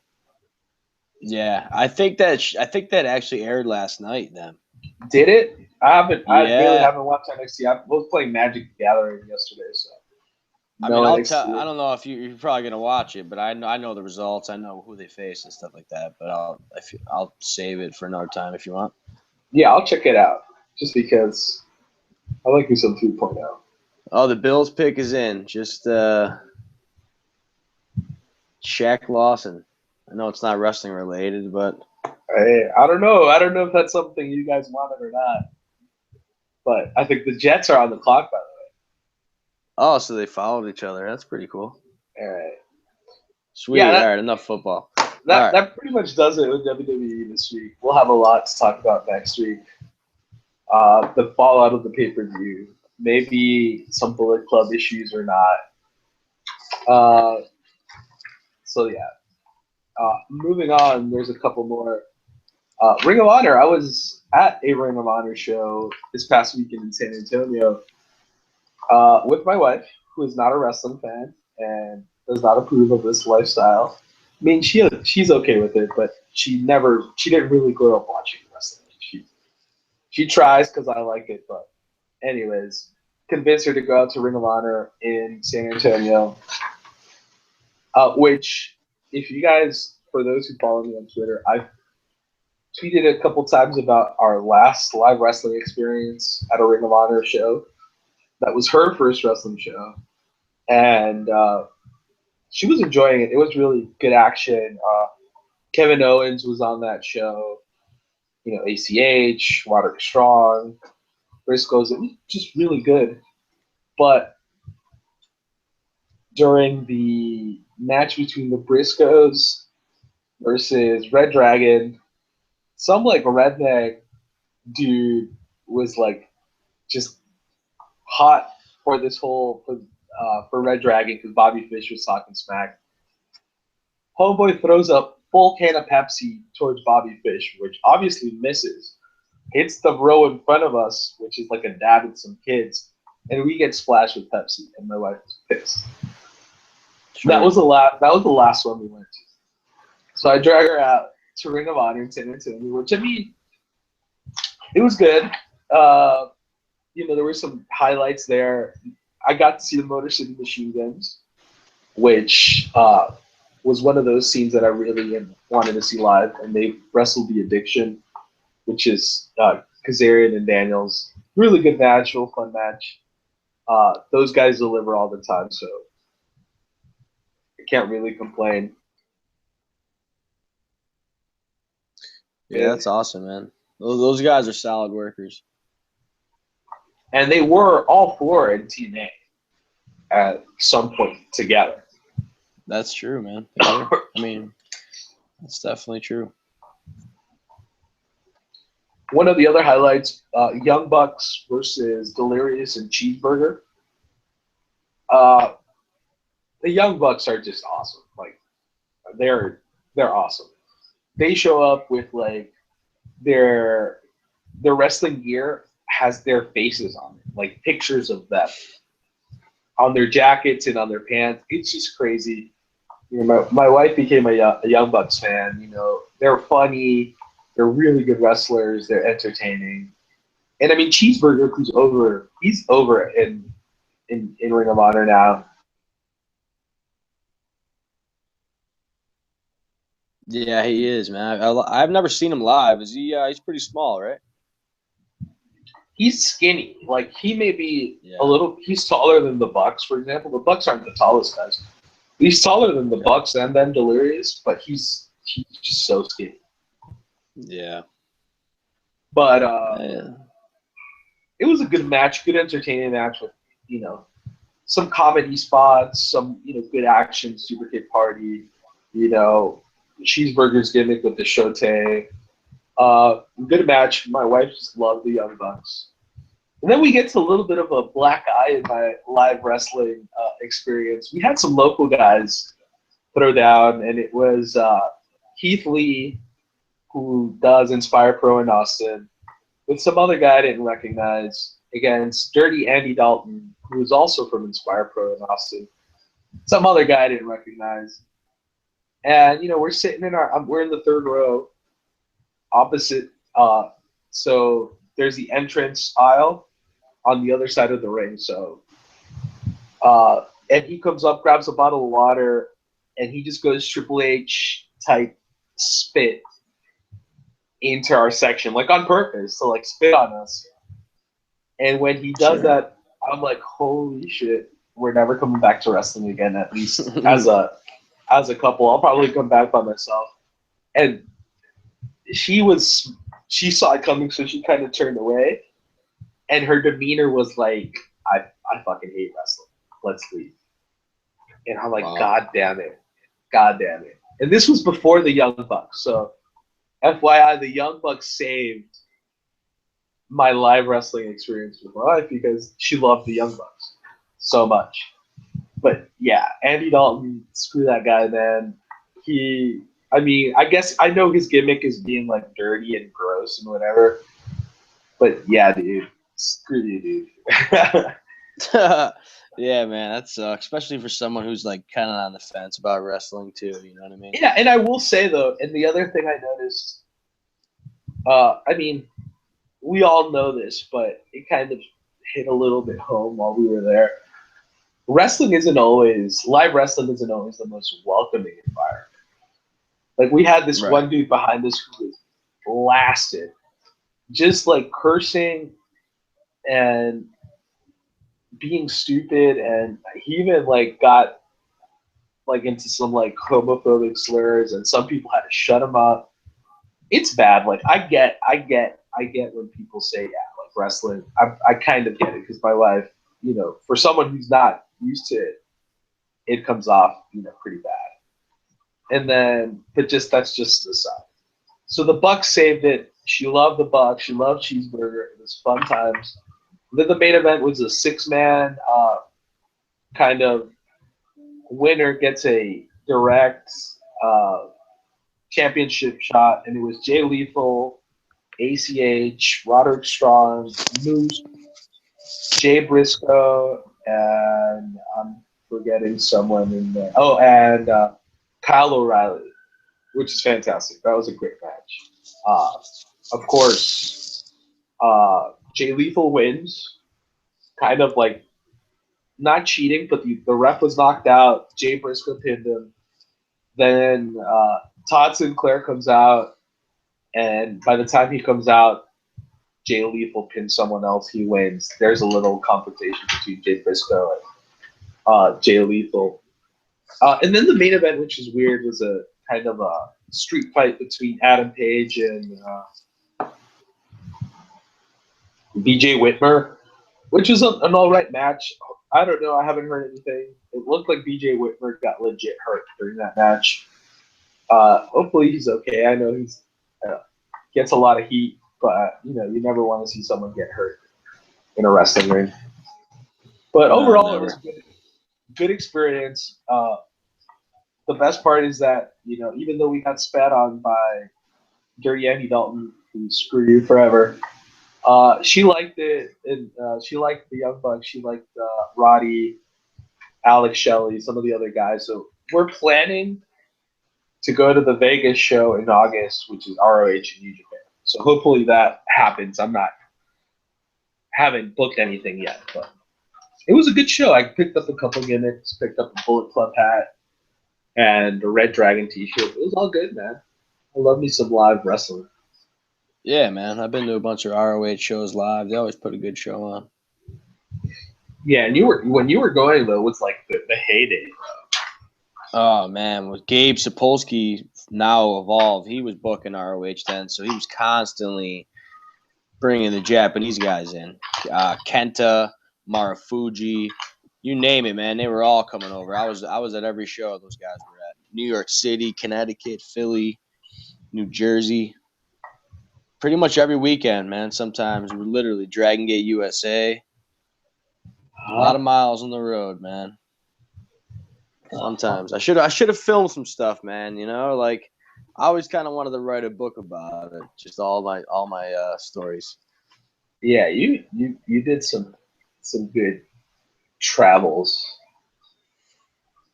Yeah, I think that actually aired last night. Then did it? I really haven't watched NXT. I was playing Magic the Gathering yesterday, so. I mean, I don't know if you're probably gonna watch it, but I know the results. I know who they face and stuff like that. But I'll save it for another time if you want. Yeah, I'll check it out just because I like me some 3.0. Oh, the Bills pick is in. Just Shaq Lawson. I know it's not wrestling related, but hey, I don't know. I don't know if that's something you guys wanted or not. But I think the Jets are on the clock, by the way. Oh, so they followed each other. That's pretty cool. All right. Sweet. Yeah, all right, enough football. That pretty much does it with WWE this week. We'll have a lot to talk about next week. The fallout of the pay-per-view. Maybe some Bullet Club issues or not. So, yeah. Moving on, there's a couple more. Ring of Honor. I was at a Ring of Honor show this past weekend in San Antonio with my wife, who is not a wrestling fan and does not approve of this lifestyle. I mean, she's okay with it, but she didn't really grow up watching wrestling. She tries because I like it, but anyways, convinced her to go out to Ring of Honor in San Antonio. Which, if you guys, for those who follow me on Twitter, I've tweeted a couple times about our last live wrestling experience at a Ring of Honor show. That was her first wrestling show, and she was enjoying it. It was really good action. Kevin Owens was on that show. You know, ACH, Roderick Strong, Briscoes. It was just really good. But during the match between the Briscoes versus Red Dragon, some like redneck dude was like just hot for this whole for Red Dragon because Bobby Fish was talking smack. Homeboy throws a full can of Pepsi towards Bobby Fish, which obviously misses. Hits the row in front of us, which is like a dad and some kids, and we get splashed with Pepsi, and my wife was pissed. Sure. That was the last one we went to. So I drag her out to Ring of Honor in San Antonio, which, I mean, it was good. You know, there were some highlights there. I got to see the Motor City Machine Guns, which was one of those scenes that I really wanted to see live, and they wrestled The Addiction, which is Kazarian and Daniels. Really good match, real fun match. Those guys deliver all the time, so I can't really complain. Yeah, that's awesome, man. Those guys are solid workers. And they were all four in TNA at some point together. That's true, man. I mean, that's definitely true. One of the other highlights, Young Bucks versus Delirious and Cheeseburger. The Young Bucks are just awesome. Like, they're awesome. They show up with like their wrestling gear has their faces on it, like pictures of them on their jackets and on their pants. It's just crazy. You know, my wife became a Young Bucks fan. You know, they're funny. They're really good wrestlers. They're entertaining. And I mean, Cheeseburger, he's over in Ring of Honor now. Yeah, he is, man. I've never seen him live. Is he? He's pretty small, right? He's skinny. Like, he may be a little. He's taller than the Bucks, for example. The Bucks aren't the tallest guys. He's taller than the Bucks and then Delirious, but he's just so skinny. Yeah. But it was a good match, good entertaining match with, you know, some comedy spots, some, you know, good action, Super Kid Party, you know, Cheeseburger's gimmick with the Shote. Good match. My wife just loved the Young Bucks. And then we get to a little bit of a black eye in my live wrestling experience. We had some local guys throw down, and it was Keith Lee, who does Inspire Pro in Austin, with some other guy I didn't recognize, against Dirty Andy Dalton, who was also from Inspire Pro in Austin. Some other guy I didn't recognize. And, you know, we're sitting we're in the third row, opposite. So there's the entrance aisle on the other side of the ring. So, and he comes up, grabs a bottle of water, and he just goes Triple H type spit into our section, like on purpose, to like spit on us. And when he does that, I'm like, holy shit, we're never coming back to wrestling again, at least as a couple. I'll probably come back by myself. And she saw it coming, so she kind of turned away. And her demeanor was like, I fucking hate wrestling. Let's leave. And I'm like, wow. God damn it. And this was before the Young Bucks. So, FYI, the Young Bucks saved my live wrestling experience with my wife because she loved the Young Bucks so much. But yeah, Andy Dalton, screw that guy, man. I guess I know his gimmick is being like dirty and gross and whatever. But yeah, dude, screw you, dude. Yeah, man, that sucks, especially for someone who's like kind of on the fence about wrestling too. You know what I mean? Yeah, and I will say though, and the other thing I noticed, I mean, we all know this, but it kind of hit a little bit home while we were there. Live wrestling isn't always the most welcoming environment. Like, we had this one dude behind us who was blasted, just like cursing and being stupid, and he even like got like into some like homophobic slurs, and some people had to shut him up. It's bad. Like, I get when people say, yeah, like wrestling. I kind of get it because my life, you know, for someone who's not used to it, it comes off, you know, pretty bad. And then, but that's just the side. So the Bucks saved it. She loved the Bucks. She loved Cheeseburger. It was fun times. Then the main event was a 6-man kind of winner gets a direct championship shot, and it was Jay Lethal, ACH, Roderick Strong, Moose, Jay Briscoe, and I'm forgetting someone in there. Oh, and Kyle O'Reilly, which is fantastic. That was a great match. Of course, Jay Lethal wins, kind of like not cheating, but the ref was knocked out. Jay Briscoe pinned him. Then Todd Sinclair comes out, and by the time he comes out, Jay Lethal pins someone else. He wins. There's a little confrontation between Jay Briscoe and Jay Lethal. And then the main event, which is weird, was a kind of a street fight between Adam Page and BJ Whitmer, which was an all right match. I don't know. I haven't heard anything. It looked like BJ Whitmer got legit hurt during that match. Hopefully he's okay. I know he's gets a lot of heat, but you know, you never want to see someone get hurt in a wrestling ring. But overall, it was a good experience. The best part is that, you know, even though we got spat on by Dirty Andy Dalton, who screw you forever, she liked it, and she liked the Young Bucks. She liked Roddy, Alex Shelley, some of the other guys. So we're planning to go to the Vegas show in August, which is ROH in New Japan. So hopefully that happens. Haven't booked anything yet, but it was a good show. I picked up a couple gimmicks, picked up a Bullet Club hat, and a Red Dragon t-shirt. It was all good, man. I love me some live wrestling. Yeah, man. I've been to a bunch of ROH shows live. They always put a good show on. Yeah, and when you were going, though, it was like the heyday, bro. Oh, man. With Gabe Sapolsky, now Evolve, he was booking ROH then, so he was constantly bringing the Japanese guys in. Kenta, Marufuji, you name it, man. They were all coming over. I was at every show those guys were at. New York City, Connecticut, Philly, New Jersey. Pretty much every weekend, man. Sometimes we're literally Dragon Gate USA. A lot of miles on the road, man. Sometimes I should have filmed some stuff, man. You know, like I always kind of wanted to write a book about it. Just all my stories. Yeah, you did some good travels.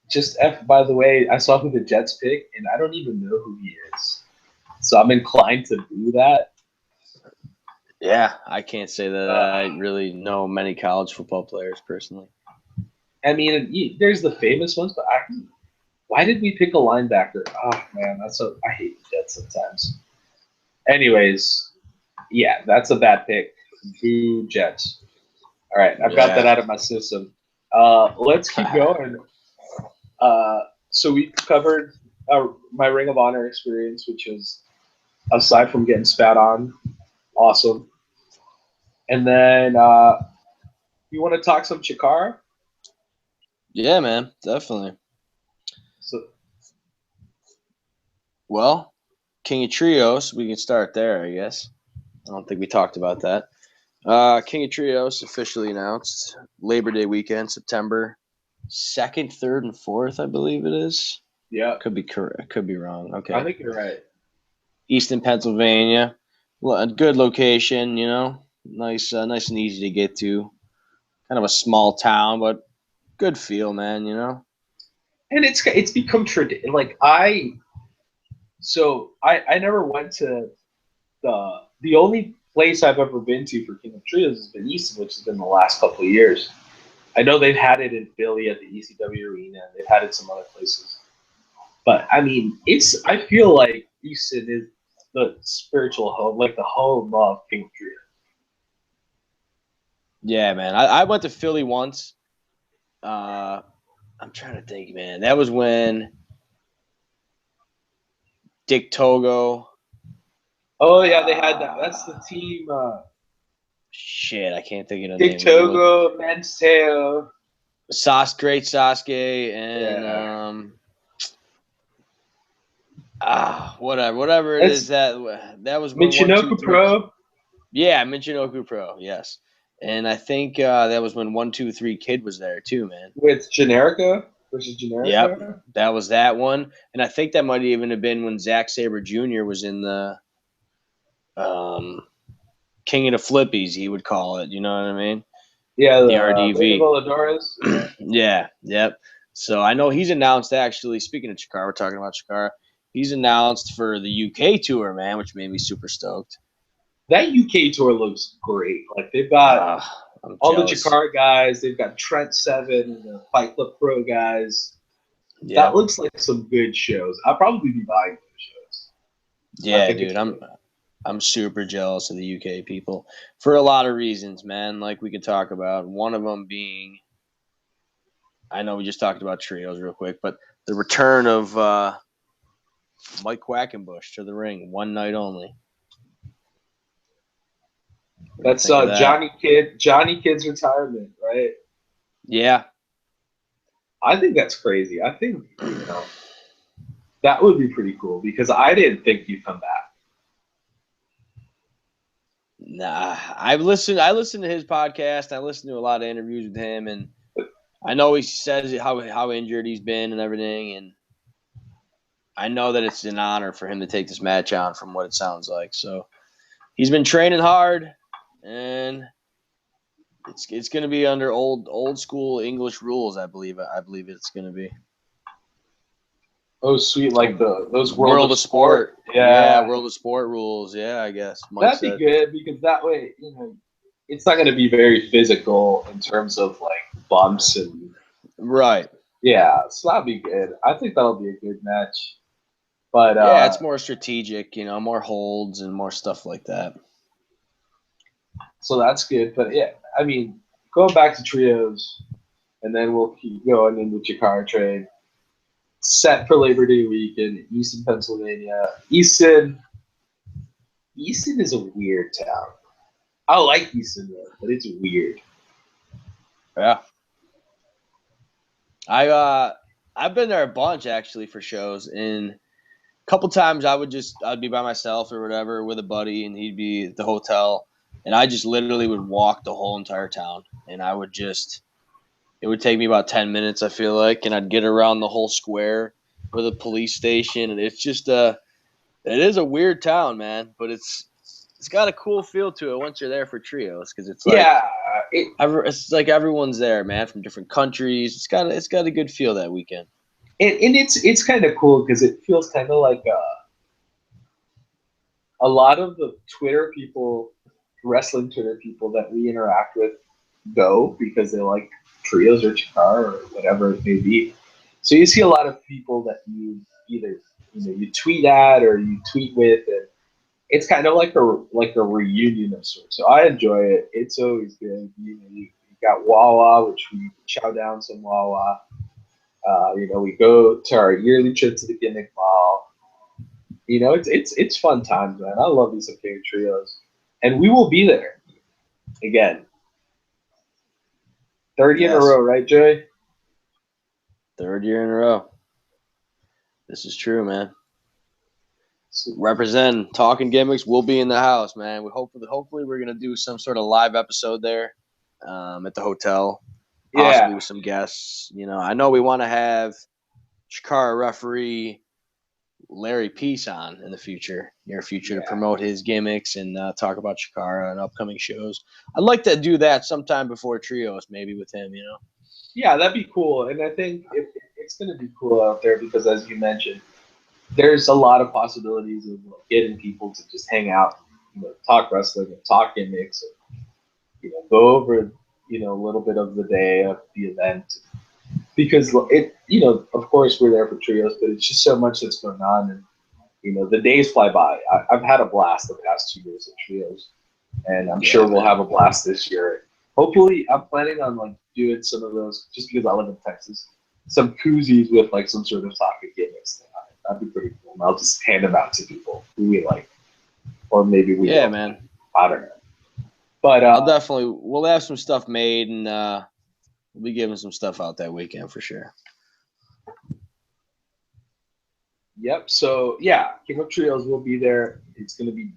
Just by the way, I saw who the Jets picked, and I don't even know who he is. So I'm inclined to do that. Yeah, I can't say that I really know many college football players personally. I mean, there's the famous ones, but why did we pick a linebacker? Oh man, I hate the Jets sometimes. Anyways, yeah, that's a bad pick. Boo Jets. All right, I've got that out of my system. Let's keep going. So we covered my Ring of Honor experience, which is, aside from getting spat on, awesome. And then you want to talk some Chikara? Yeah, man, definitely. So, well, King of Trios, we can start there, I guess. I don't think we talked about that. King of Trios officially announced Labor Day weekend, September 2nd, 3rd, and 4th, I believe it is. Yeah. Could be correct. Could be wrong. Okay. I think you're right. Easton, Pennsylvania. A good location, you know. Nice and easy to get to. Kind of a small town, but good feel, man, you know. And it's become tradition. Like I never went to the only place I've ever been to for King of Trios has been Easton, which has been the last couple of years. I know they've had it in Philly at the ECW Arena. They've had it some other places. But, I mean, I feel like Easton is the spiritual home, like the home of King of Trios. Yeah, man. I went to Philly once. I'm trying to think, man. That was when Dick Togo. Oh, yeah, they had that. That's the team. Shit, I can't think of the name. Dick Togo, Manseo. Great Sasuke, and whatever it is that was when Michinoku Pro. Yeah, Michinoku Pro, yes. And I think that was when 123 Kid was there too, man. With Generica versus Generica. Yep, that was that one, and I think that might even have been when Zack Sabre Jr. was in the King of the Flippies, he would call it. You know what I mean? Yeah, the RDV. Voladores. Yeah, yep. So I know he's announced, actually, speaking of Chikara, we're talking about Chikara, he's announced for the UK tour, man, which made me super stoked. That UK tour looks great. Like, they've got all the Chikara guys. They've got Trent Seven and the Fight Club Pro guys. Yep. That looks like some good shows. I'll probably be buying those shows. Yeah, dude, I'm super jealous of the UK people for a lot of reasons, man. Like we could talk about. One of them being, I know we just talked about trios real quick, but the return of Mike Quackenbush to the ring, one night only. That's Johnny Kid's retirement, right? Yeah. I think that's crazy. I think that would be pretty cool because I didn't think you'd come back. Nah, I listened to his podcast. I listened to a lot of interviews with him, and I know he says how injured he's been and everything, and I know that it's an honor for him to take this match on from what it sounds like. So he's been training hard, and it's going to be under old school English rules, I believe it's going to be. Oh, sweet, like those World of Sport. Yeah, World of Sport rules. Yeah, I guess. That'd be good because that way, it's not going to be very physical in terms of like bumps and. Right. Yeah, so that'd be good. I think that'll be a good match. But yeah, it's more strategic, more holds and more stuff like that. So that's good. But yeah, I mean, going back to trios, and then we'll keep going into Chikara trade. Set for Labor Day weekend in Easton, Pennsylvania. Easton is a weird town. I like Easton though, but it's weird. Yeah. I've been there a bunch actually for shows, and a couple times I'd be by myself or whatever with a buddy, and he'd be at the hotel, and I just literally would walk the whole entire town, and it would take me about 10 minutes, I feel like, and I'd get around the whole square with a police station, and it's just it is a weird town, man, but it's got a cool feel to it once you're there for trios, because it's like it's like everyone's there, man, from different countries. It's got a good feel that weekend, and it's kind of cool because it feels kind of like a lot of the Twitter people, wrestling Twitter people that we interact with, go because they like trios or Chikara or whatever it may be. So you see a lot of people that you either you tweet at or you tweet with, and it's kind of like a reunion of sorts. So I enjoy it. It's always good. You got Wawa, which we chow down some Wawa. We go to our yearly trip to the Gimmick Mall. It's fun times, man. I love these King trios, and we will be there again. 30 in a row, right, Jay? 3rd year in a row. This is true, man. Represent Talkin Gimmicks. We'll be in the house, man. Hopefully we're gonna do some sort of live episode there, at the hotel, possibly with some guests. I know we want to have Chikara referee Larry Peace on in the near future, to promote his gimmicks and talk about Chikara and upcoming shows. I'd like to do that sometime before trios, maybe with him. Yeah, that'd be cool, and I think it's going to be cool out there because, as you mentioned, there's a lot of possibilities of getting people to just hang out, talk wrestling and talk gimmicks, and, go over a little bit of the day of the event, because of course we're there for trios, but it's just so much that's going on, and the days fly by. I've had a blast the past 2 years at trios, and I'm sure we'll have a blast this year. Hopefully, I'm planning on doing some of those, just because I live in Texas, some koozies with some sort of Talkin Gimmicks thing on it. That'd be pretty cool. And I'll just hand them out to people who we like, or maybe we don't. Man. I don't know. But we'll have some stuff made, and we'll be giving some stuff out that weekend for sure. Yep. So yeah, King of Trios will be there. It's gonna be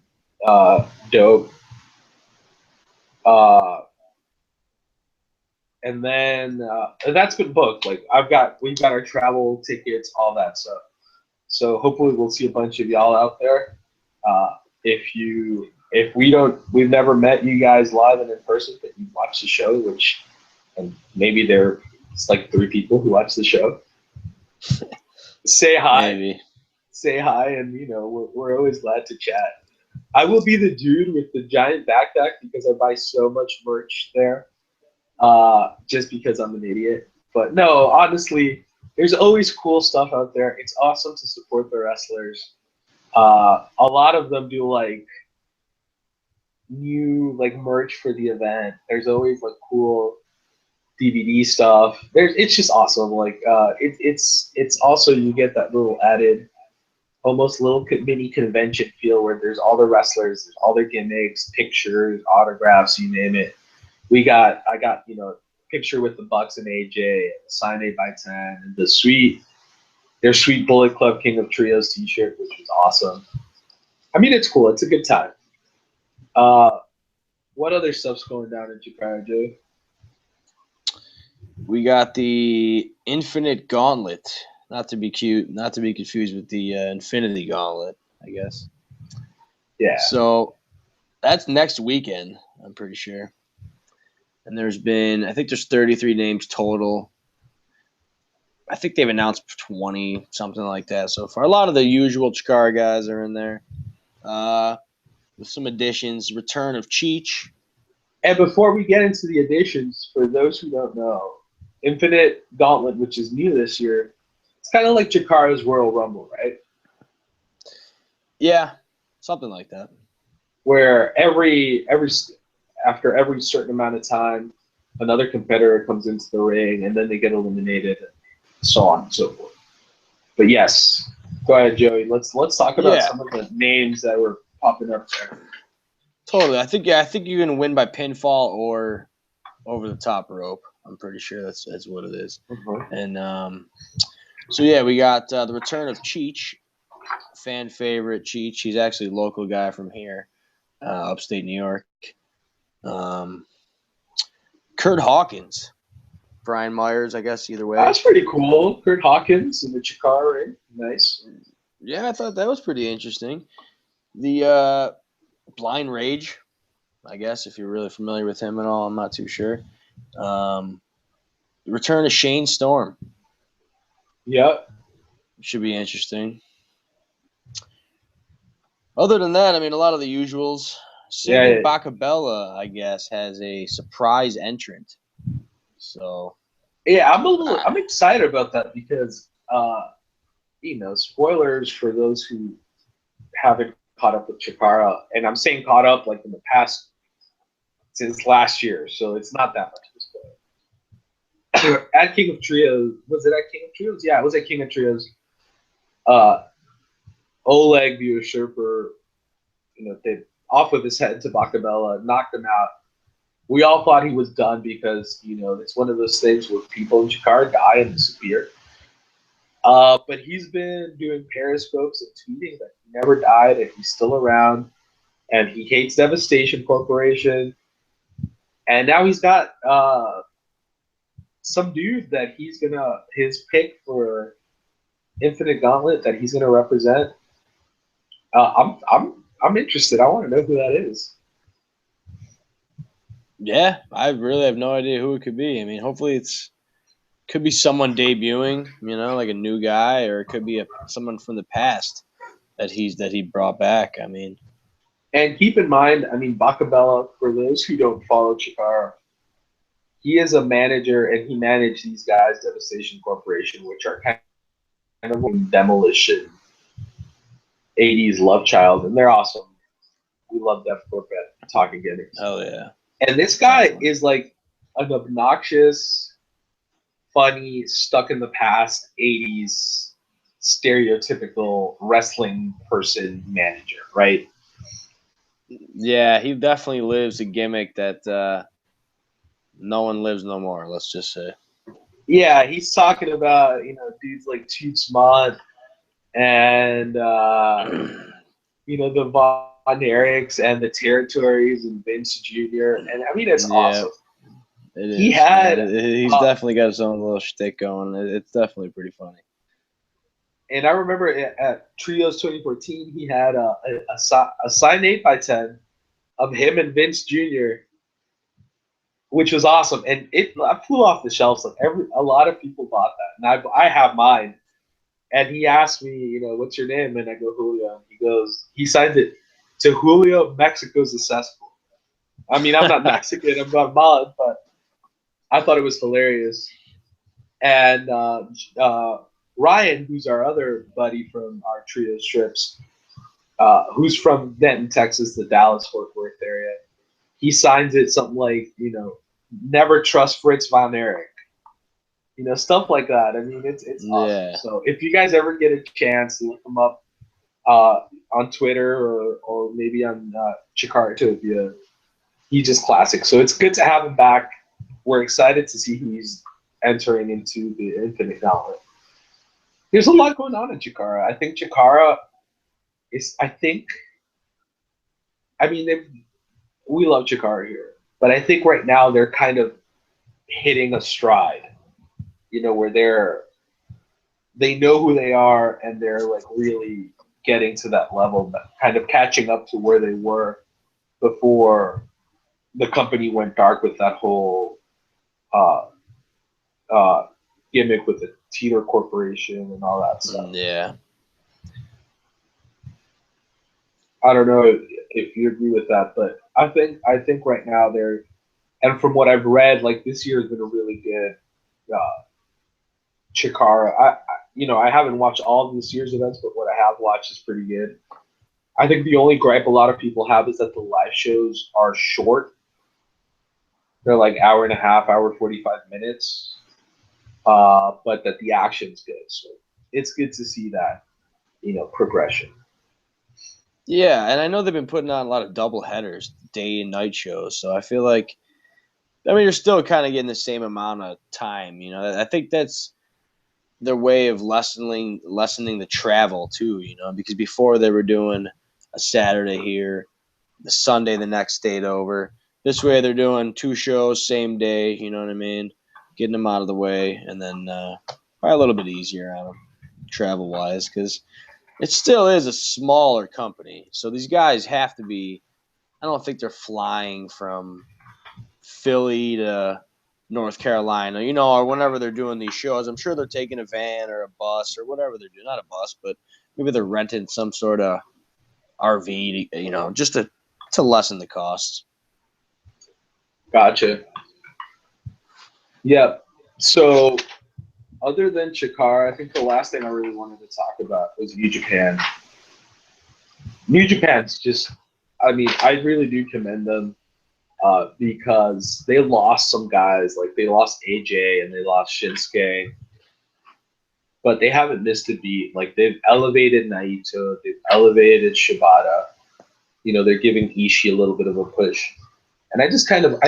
dope. And then that's been booked. We've got our travel tickets, all that stuff. So hopefully we'll see a bunch of y'all out there. We've never met you guys live and in person, but you watch the show, and maybe it's 3 people who watch the show. Say hi. Maybe. Say hi, and we're always glad to chat. I will be the dude with the giant backpack because I buy so much merch there. Just because I'm an idiot. But no, honestly, there's always cool stuff out there. It's awesome to support the wrestlers. A lot of them do new merch for the event. There's always cool DVD stuff. It's just awesome. It's also, you get that little added, almost little mini convention feel where there's all the wrestlers, there's all their gimmicks, pictures, autographs, you name it. I got picture with the Bucks and AJ, and the signed 8x10, and their sweet Bullet Club King of Trios t-shirt, which was awesome. I mean, it's cool. It's a good time. What other stuff's going down in Chikara, Joe? We got the Infinite Gauntlet. Not to be confused with the Infinity Gauntlet, I guess. Yeah. So that's next weekend, I'm pretty sure. And I think there's 33 names total. I think they've announced 20, something like that so far. A lot of the usual Chikara guys are in there. With some additions, return of Cheech. And before we get into the additions, for those who don't know, Infinite Gauntlet, which is new this year, it's kind of like Chikara's Royal Rumble, right? Yeah, something like that. Where after every certain amount of time, another competitor comes into the ring, and then they get eliminated, and so on and so forth. But yes, go ahead, Joey. Let's talk about some of the names that were popping up there. Totally. I think you can win by pinfall or over the top rope. I'm pretty sure that's what it is. Mm-hmm. And so yeah, we got the return of Cheech, fan favorite Cheech. He's actually a local guy from here, upstate New York. Kurt Hawkins, Brian Myers, I guess, either way. That's pretty cool. Kurt Hawkins in the Chikara ring. Nice. Yeah, I thought that was pretty interesting. The Blind Rage, I guess, if you're really familiar with him at all, I'm not too sure. The return of Shane Storm. Yep. Should be interesting. Other than that, I mean, a lot of the usuals. Sidney Bacabella, I guess, has a surprise entrant. So yeah, I'm excited about that because spoilers for those who haven't caught up with Chikara, and I'm saying caught up in the past since last year, so it's not that much of a spoiler. At King of Trios, was it at King of Trios? Yeah, it was at King of Trios. Oleg the Usurper, they off with his head to Bacabella, knocked him out. We all thought he was done because, it's one of those things where people in Chikara die and disappear. But he's been doing periscopes and tweeting that he never died and he's still around. And he hates Devastation Corporation. And now he's got some dude that his pick for Infinite Gauntlet that he's gonna represent. I'm interested. I want to know who that is. Yeah, I really have no idea who it could be. I mean, hopefully could be someone debuting, like a new guy, or it could be someone from the past that he brought back. I mean, And keep in mind, I mean, Bacabella, for those who don't follow Chikara, he is a manager and he managed these guys, Devastation Corporation, which are kind of a demolition 80s love child, and they're awesome. We love Def Corp at Talkin Gimmicks. Oh yeah. And this guy is like an obnoxious, funny, stuck in the past 80s stereotypical wrestling person manager, right? Yeah, he definitely lives a gimmick that no one lives no more. Let's just say. Yeah, he's talking about, dudes like Toots Mod and, the Von Erichs and the Territories and Vince Jr. And I mean, it's Yeah, awesome. it He is. had, He's definitely got his own little shtick going. It's definitely pretty funny. and I remember at Trios 2014, he had a signed 8x10 of him and Vince Jr., which was awesome. And it flew off the shelves. Like a lot of people bought that, and I have mine. And he asked me, what's your name? And I go, Julio. And he signed it to Julio, Mexico's a cesspool. I mean, I'm not Mexican, I'm Guatemalan, but I thought it was hilarious. And Ryan, who's our other buddy from our trio strips, who's from Denton, Texas, the Dallas Fort Worth area, he signs it something like, never trust Fritz Von Erich. Stuff like that. I mean, it's awesome. Yeah. So if you guys ever get a chance to look him up on Twitter or maybe on Chikara, he's just classic. So it's good to have him back. We're excited to see who he's entering into the Infinite Gauntlet. There's a lot going on in Chikara. I think Chikara is. I mean, we love Chikara here, but I think right now they're kind of hitting a stride. Where they know who they are and they're like really getting to that level, kind of catching up to where they were before the company went dark with that whole gimmick with the Teeter Corporation and all that stuff. Yeah. I don't know if you agree with that, but I think right now they're, and from what I've read, like this year has been a really good Chikara. I haven't watched all of this year's events, but what I have watched is pretty good. I think the only gripe a lot of people have is that the live shows are short. They're like hour and a half, hour 45 minutes, but that the action's good. So it's good to see that, progression. Yeah, and I know they've been putting on a lot of double headers, day and night shows. So I feel like, I mean, you're still kind of getting the same amount of time. I think that's their way of lessening the travel too. Because before they were doing a Saturday here, the Sunday the next state over. This way they're doing 2 shows same day. You know what I mean? Getting them out of the way, and then probably a little bit easier on them travel wise because it still is a smaller company. So these guys have to be. I don't think they're flying from Philly to North Carolina, or whenever they're doing these shows. I'm sure they're taking a van or a bus or whatever they're doing. Not a bus, but maybe they're renting some sort of RV, just to lessen the costs. Gotcha. Yeah. So other than Chikara, I think the last thing I really wanted to talk about was New Japan. New Japan's just, I mean, I really do commend them because they lost some guys. Like they lost AJ and they lost Shinsuke, but they haven't missed a beat. Like they've elevated Naito, they've elevated Shibata. They're giving Ishii a little bit of a push. And I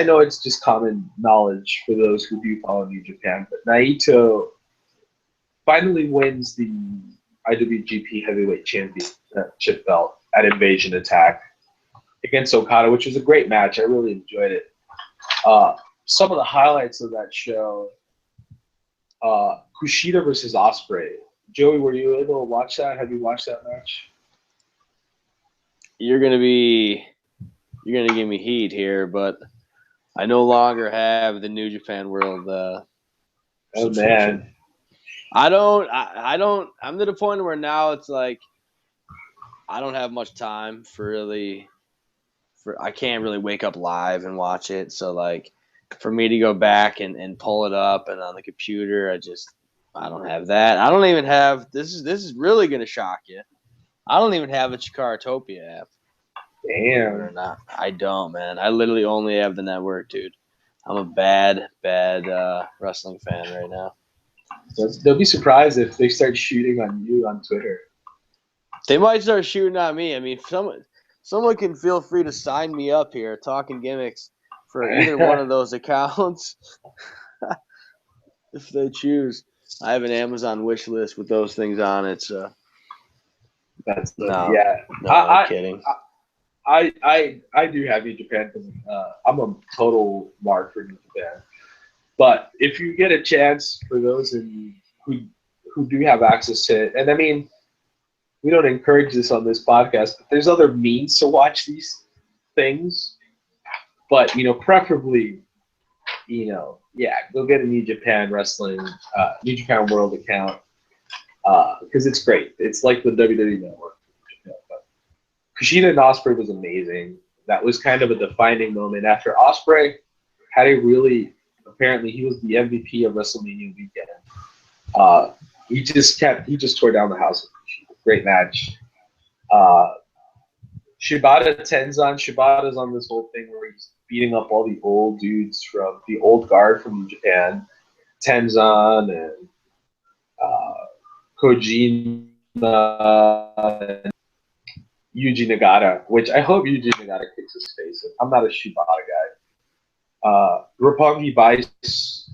know it's just common knowledge for those who do follow New Japan, but Naito finally wins the IWGP Heavyweight Championship belt at Invasion Attack against Okada, which was a great match. I really enjoyed it. Some of the highlights of that show, Kushida versus Ospreay. Joey, were you able to watch that? Have you watched that match? You're gonna give me heat here, but I no longer have the New Japan World subscription. Man. I don't. I'm to the point where now it's like I don't have much time for really I can't really wake up live and watch it. So like for me to go back and pull it up and on the computer, I don't have that. I don't even have this is really gonna shock you. I don't even have a Chikaratopia app. Damn. Or not. I don't, man. I literally only have the network, dude. I'm a bad wrestling fan right now. They'll be surprised if they start shooting on you on Twitter. They might start shooting on me. I mean, someone can feel free to sign me up here, Talkin Gimmicks, for either one of those accounts if they choose. I have an Amazon wish list with those things on it. So That's no, yeah. I'm kidding. I do have New Japan because I'm a total mark for New Japan. But if you get a chance for those who do have access to it, and I mean, we don't encourage this on this podcast, but there's other means to watch these things. But preferably, go get a New Japan Wrestling, New Japan World account because it's great. It's like the WWE Network. But Kushida and Ospreay was amazing. That was kind of a defining moment after Ospreay had a really. Apparently, he was the MVP of WrestleMania weekend. He just tore down the house. Great match. Shibata Tenzan. Shibata's on this whole thing where he's beating up all the old dudes from the old guard from New Japan. Tenzan and Kojima and Yuji Nagata, which I hope Yuji Nagata kicks his face in. I'm not a Shibata guy. Roppongi Vice,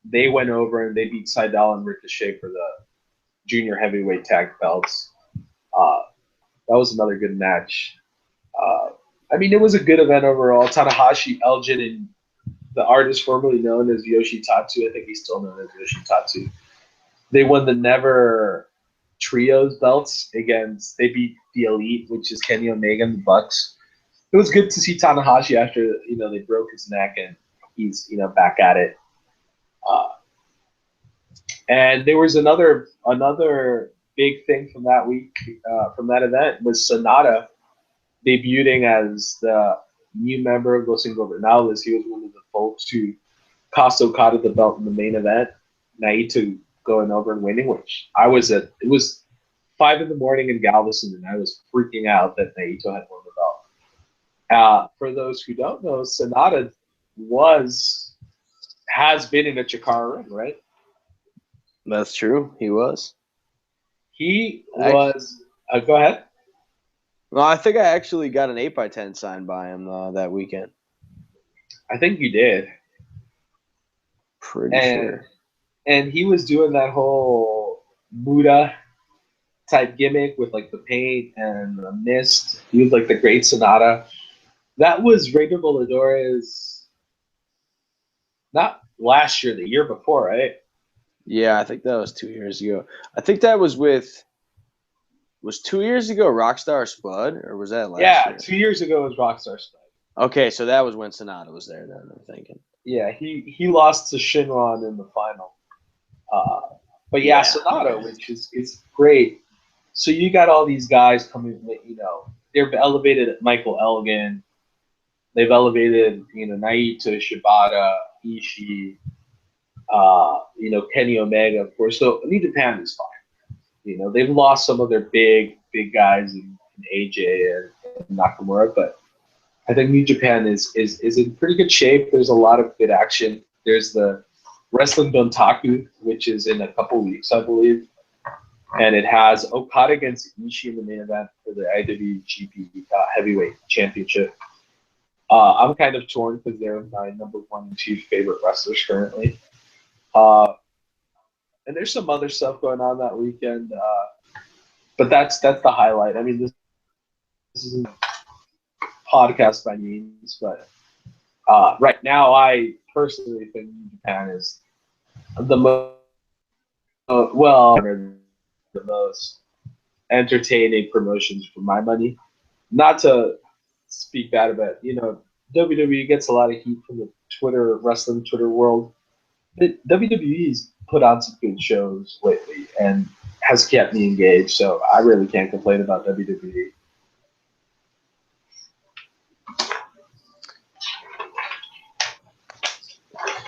they went over and they beat Seidel and Ricochet for the junior heavyweight tag belts. That was another good match. I mean, it was a good event overall. Tanahashi, Elgin, and the artist formerly known as Yoshitatsu, I think he's still known as Yoshitatsu, they won the Never Trios belts against, they beat the Elite, which is Kenny Omega and the Bucks. It was good to see Tanahashi after, they broke his neck and he's, back at it. And there was another big thing from that week, from that event, was Sonata debuting as the new member of Los Ingobernables. He was one of the folks who cost Okada the belt in the main event. Naito going over and winning, which it was 5 a.m. in Galveston, and I was freaking out that Naito had won the belt. For those who don't know, Sonata has been in a Chikara ring, right? That's true. He was. He was. Go ahead. Well, I think I actually got an 8x10 signed by him that weekend. I think you did. Pretty sure. And he was doing that whole Muda type gimmick with like the paint and the mist. He was like the Great Sonata. That was Rey de Voladores, not last year, the year before, right? Yeah, I think that was 2 years ago. I think that was 2 years ago Rockstar Spud, or was that last year? Yeah, 2 years ago was Rockstar Spud. Okay, so that was when Sonata was there then, I'm thinking. Yeah, he lost to Shinron in the final. But yeah, Sonata, which is great. So you got all these guys coming, they've elevated Michael Elgin. They've elevated, Naito, Shibata, Ishii, Kenny Omega, of course. So New Japan is fine. They've lost some of their big guys in AJ and Nakamura, but I think New Japan is in pretty good shape. There's a lot of good action. There's the Wrestling Dontaku, which is in a couple weeks, I believe. And it has Okada against Ishii in the main event for the IWGP Heavyweight Championship. I'm kind of torn because they're my number 1 and 2 favorite wrestlers currently. And there's some other stuff going on that weekend. But that's the highlight. I mean, this isn't a podcast by means, but right now I personally think New Japan is the most entertaining promotions for my money. Not to speak bad about it. WWE gets a lot of heat from the wrestling Twitter world. But WWE's put on some good shows lately and has kept me engaged, so I really can't complain about WWE.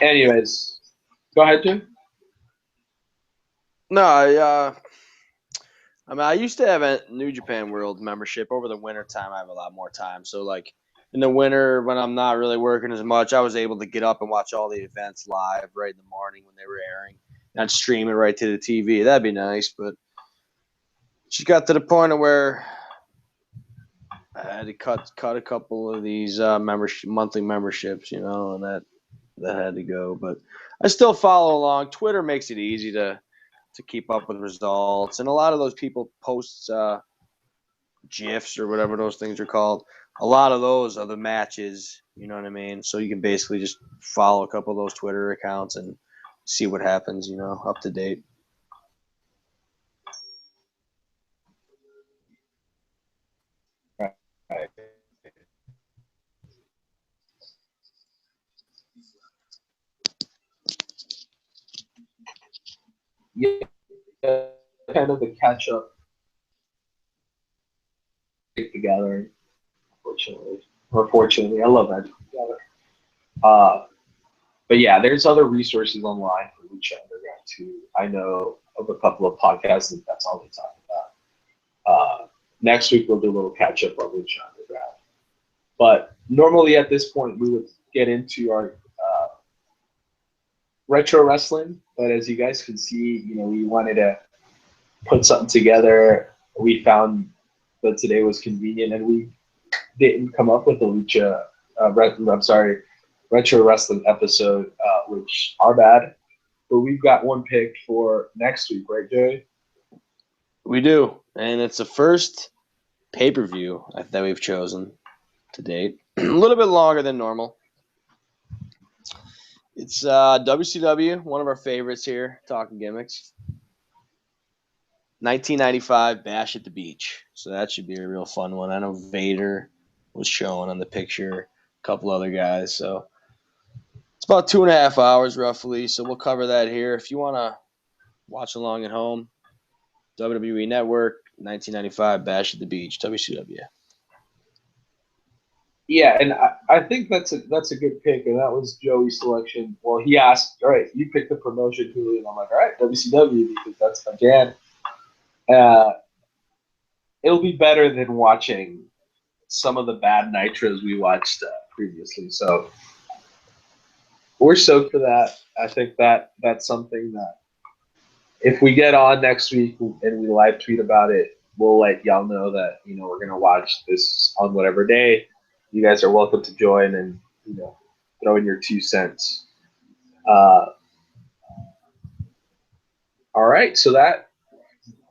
Anyways, go ahead, Jim. No, I mean, I used to have a New Japan World membership. Over the winter time, I have a lot more time. So, like, in the winter, when I'm not really working as much, I was able to get up and watch all the events live right in the morning when they were airing. Not stream it right to the TV. That'd be nice, but it just got to the point of where I had to cut a couple of these monthly memberships, and that had to go. But I still follow along. Twitter makes it easy to keep up with results, and a lot of those people post GIFs or whatever those things are called. A lot of those are the matches, you know what I mean? So you can basically just follow a couple of those Twitter accounts and see what happens, up to date. Right. Yeah, kind of the catch up together. Fortunately, I love that together. But yeah, there's other resources online for Lucha Underground too. I know of a couple of podcasts that that's all they talk about. Next week we'll do a little catch up on Lucha Underground. But normally at this point we would get into our retro wrestling. But as you guys can see, we wanted to put something together. We found that today was convenient, and we didn't come up with a Lucha. Retro wrestling episode, which are bad. But we've got one picked for next week, right, Joey? We do, and it's the first pay-per-view that we've chosen to date. A little bit longer than normal. It's WCW, one of our favorites here, Talkin Gimmicks. 1995 Bash at the Beach. So that should be a real fun one. I know Vader was shown on the picture, a couple other guys. So it's about 2.5 hours roughly. So we'll cover that here. If you want to watch along at home, WWE Network, 1995 Bash at the Beach, WCW. Yeah, and I think that's a good pick, and that was Joey's selection. Well, he asked, all right, you picked the promotion, Julio, and I'm like, all right, WCW, because that's my jam. It'll be better than watching some of the bad nitros we watched previously. So we're stoked for that. I think that's something that if we get on next week and we live tweet about it, we'll let y'all know that we're gonna watch this on whatever day. You guys are welcome to join and throw in your 2 cents. All right, so that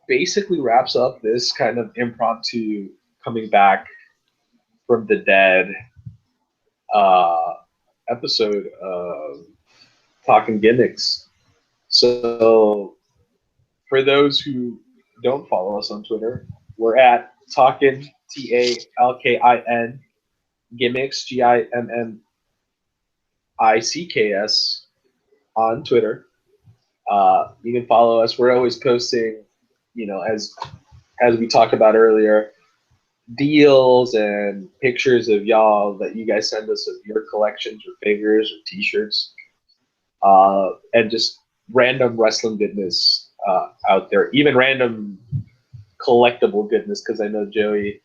basically wraps up this kind of impromptu coming back from the dead episode of Talkin Gimmicks. So for those who don't follow us on Twitter, we're at Talkin Talkin Gimmicks Gimmicks on Twitter. You can follow us. We're always posting, as we talked about earlier, deals and pictures of y'all that you guys send us of your collections or figures or T-shirts, and just random wrestling goodness out there, even random collectible goodness. Because I know Joey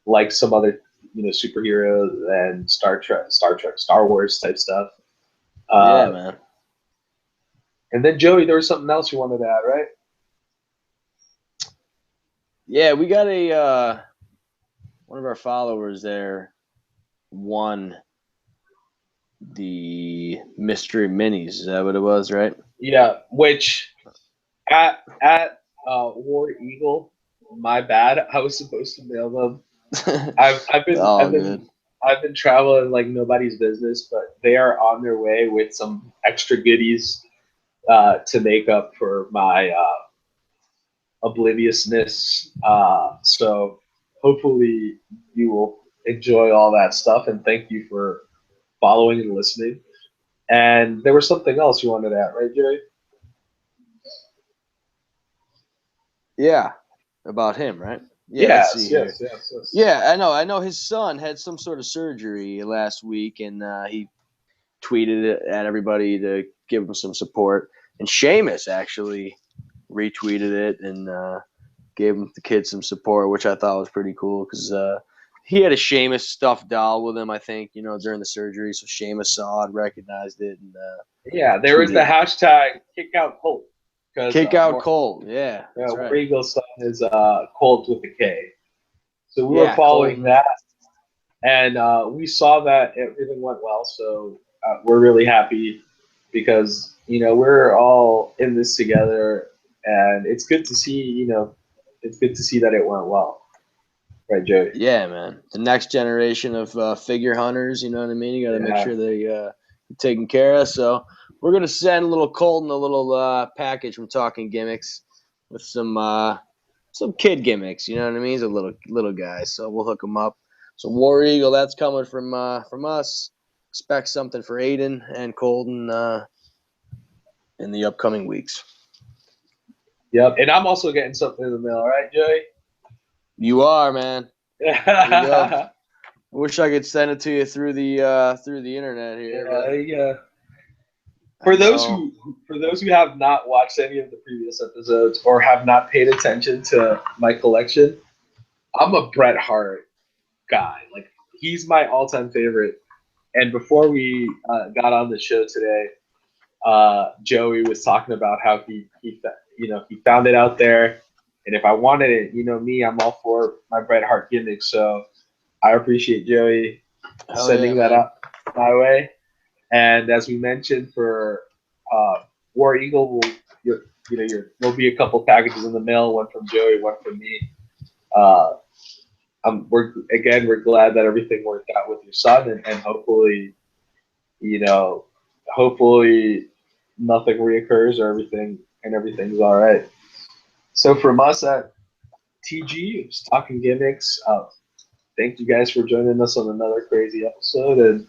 likes some other superheroes and Star Trek, Star Wars type stuff. Yeah, man. And then Joey, there was something else you wanted to add, right? Yeah, we got one of our followers there won the mystery minis. Is that what it was, right? Yeah, which at War Eagle, my bad. I was supposed to mail them. I've been traveling like nobody's business, but they are on their way with some extra goodies to make up for my obliviousness. So hopefully you will enjoy all that stuff, and thank you for following and listening. And there was something else you wanted to add, right, Jerry? Yeah, about him, right? Yeah, yes. Yeah, I know his son had some sort of surgery last week, and he tweeted it at everybody to give him some support. And Sheamus actually retweeted it and gave the kid some support, which I thought was pretty cool because he had a Sheamus stuffed doll with him, I think, during the surgery. So Sheamus saw it, recognized it, and yeah, there was the hashtag kick out Colt. Kick out Colt, yeah. Yeah, right. War Eagle's son is Colt with a K. So we were following that, and we saw that everything went well. So we're really happy because we're all in this together, and it's good to see it's good to see that it went well. Right, Joey? Yeah, man. The next generation of figure hunters, you know what I mean? You got to make sure they're taken care of. So we're going to send little Colton a little package from Talkin Gimmicks with some kid gimmicks, you know what I mean? He's a little guy, so we'll hook him up. So War Eagle, that's coming from us. Expect something for Aiden and Colton in the upcoming weeks. Yep, and I'm also getting something in the mail, right, Joey? You are, man. There you go. I wish I could send it to you through the internet here. Yeah. For those who have not watched any of the previous episodes or have not paid attention to my collection, I'm a Bret Hart guy. Like, he's my all-time favorite. And before we got on the show today, Joey was talking about how he found it out there, and if I wanted it, me, I'm all for my Bret Hart gimmick. So I appreciate Joey sending that up my way. And as we mentioned, for War Eagle, there'll be a couple packages in the mail, one from Joey, one from me. We're glad that everything worked out with your son, and hopefully nothing reoccurs or everything's all right. So from us at TG, it's Talkin Gimmicks. Thank you guys for joining us on another crazy episode, and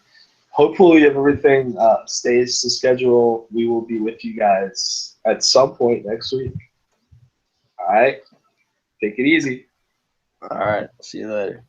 hopefully if everything stays to schedule, we will be with you guys at some point next week. All right, take it easy. All right, see you later.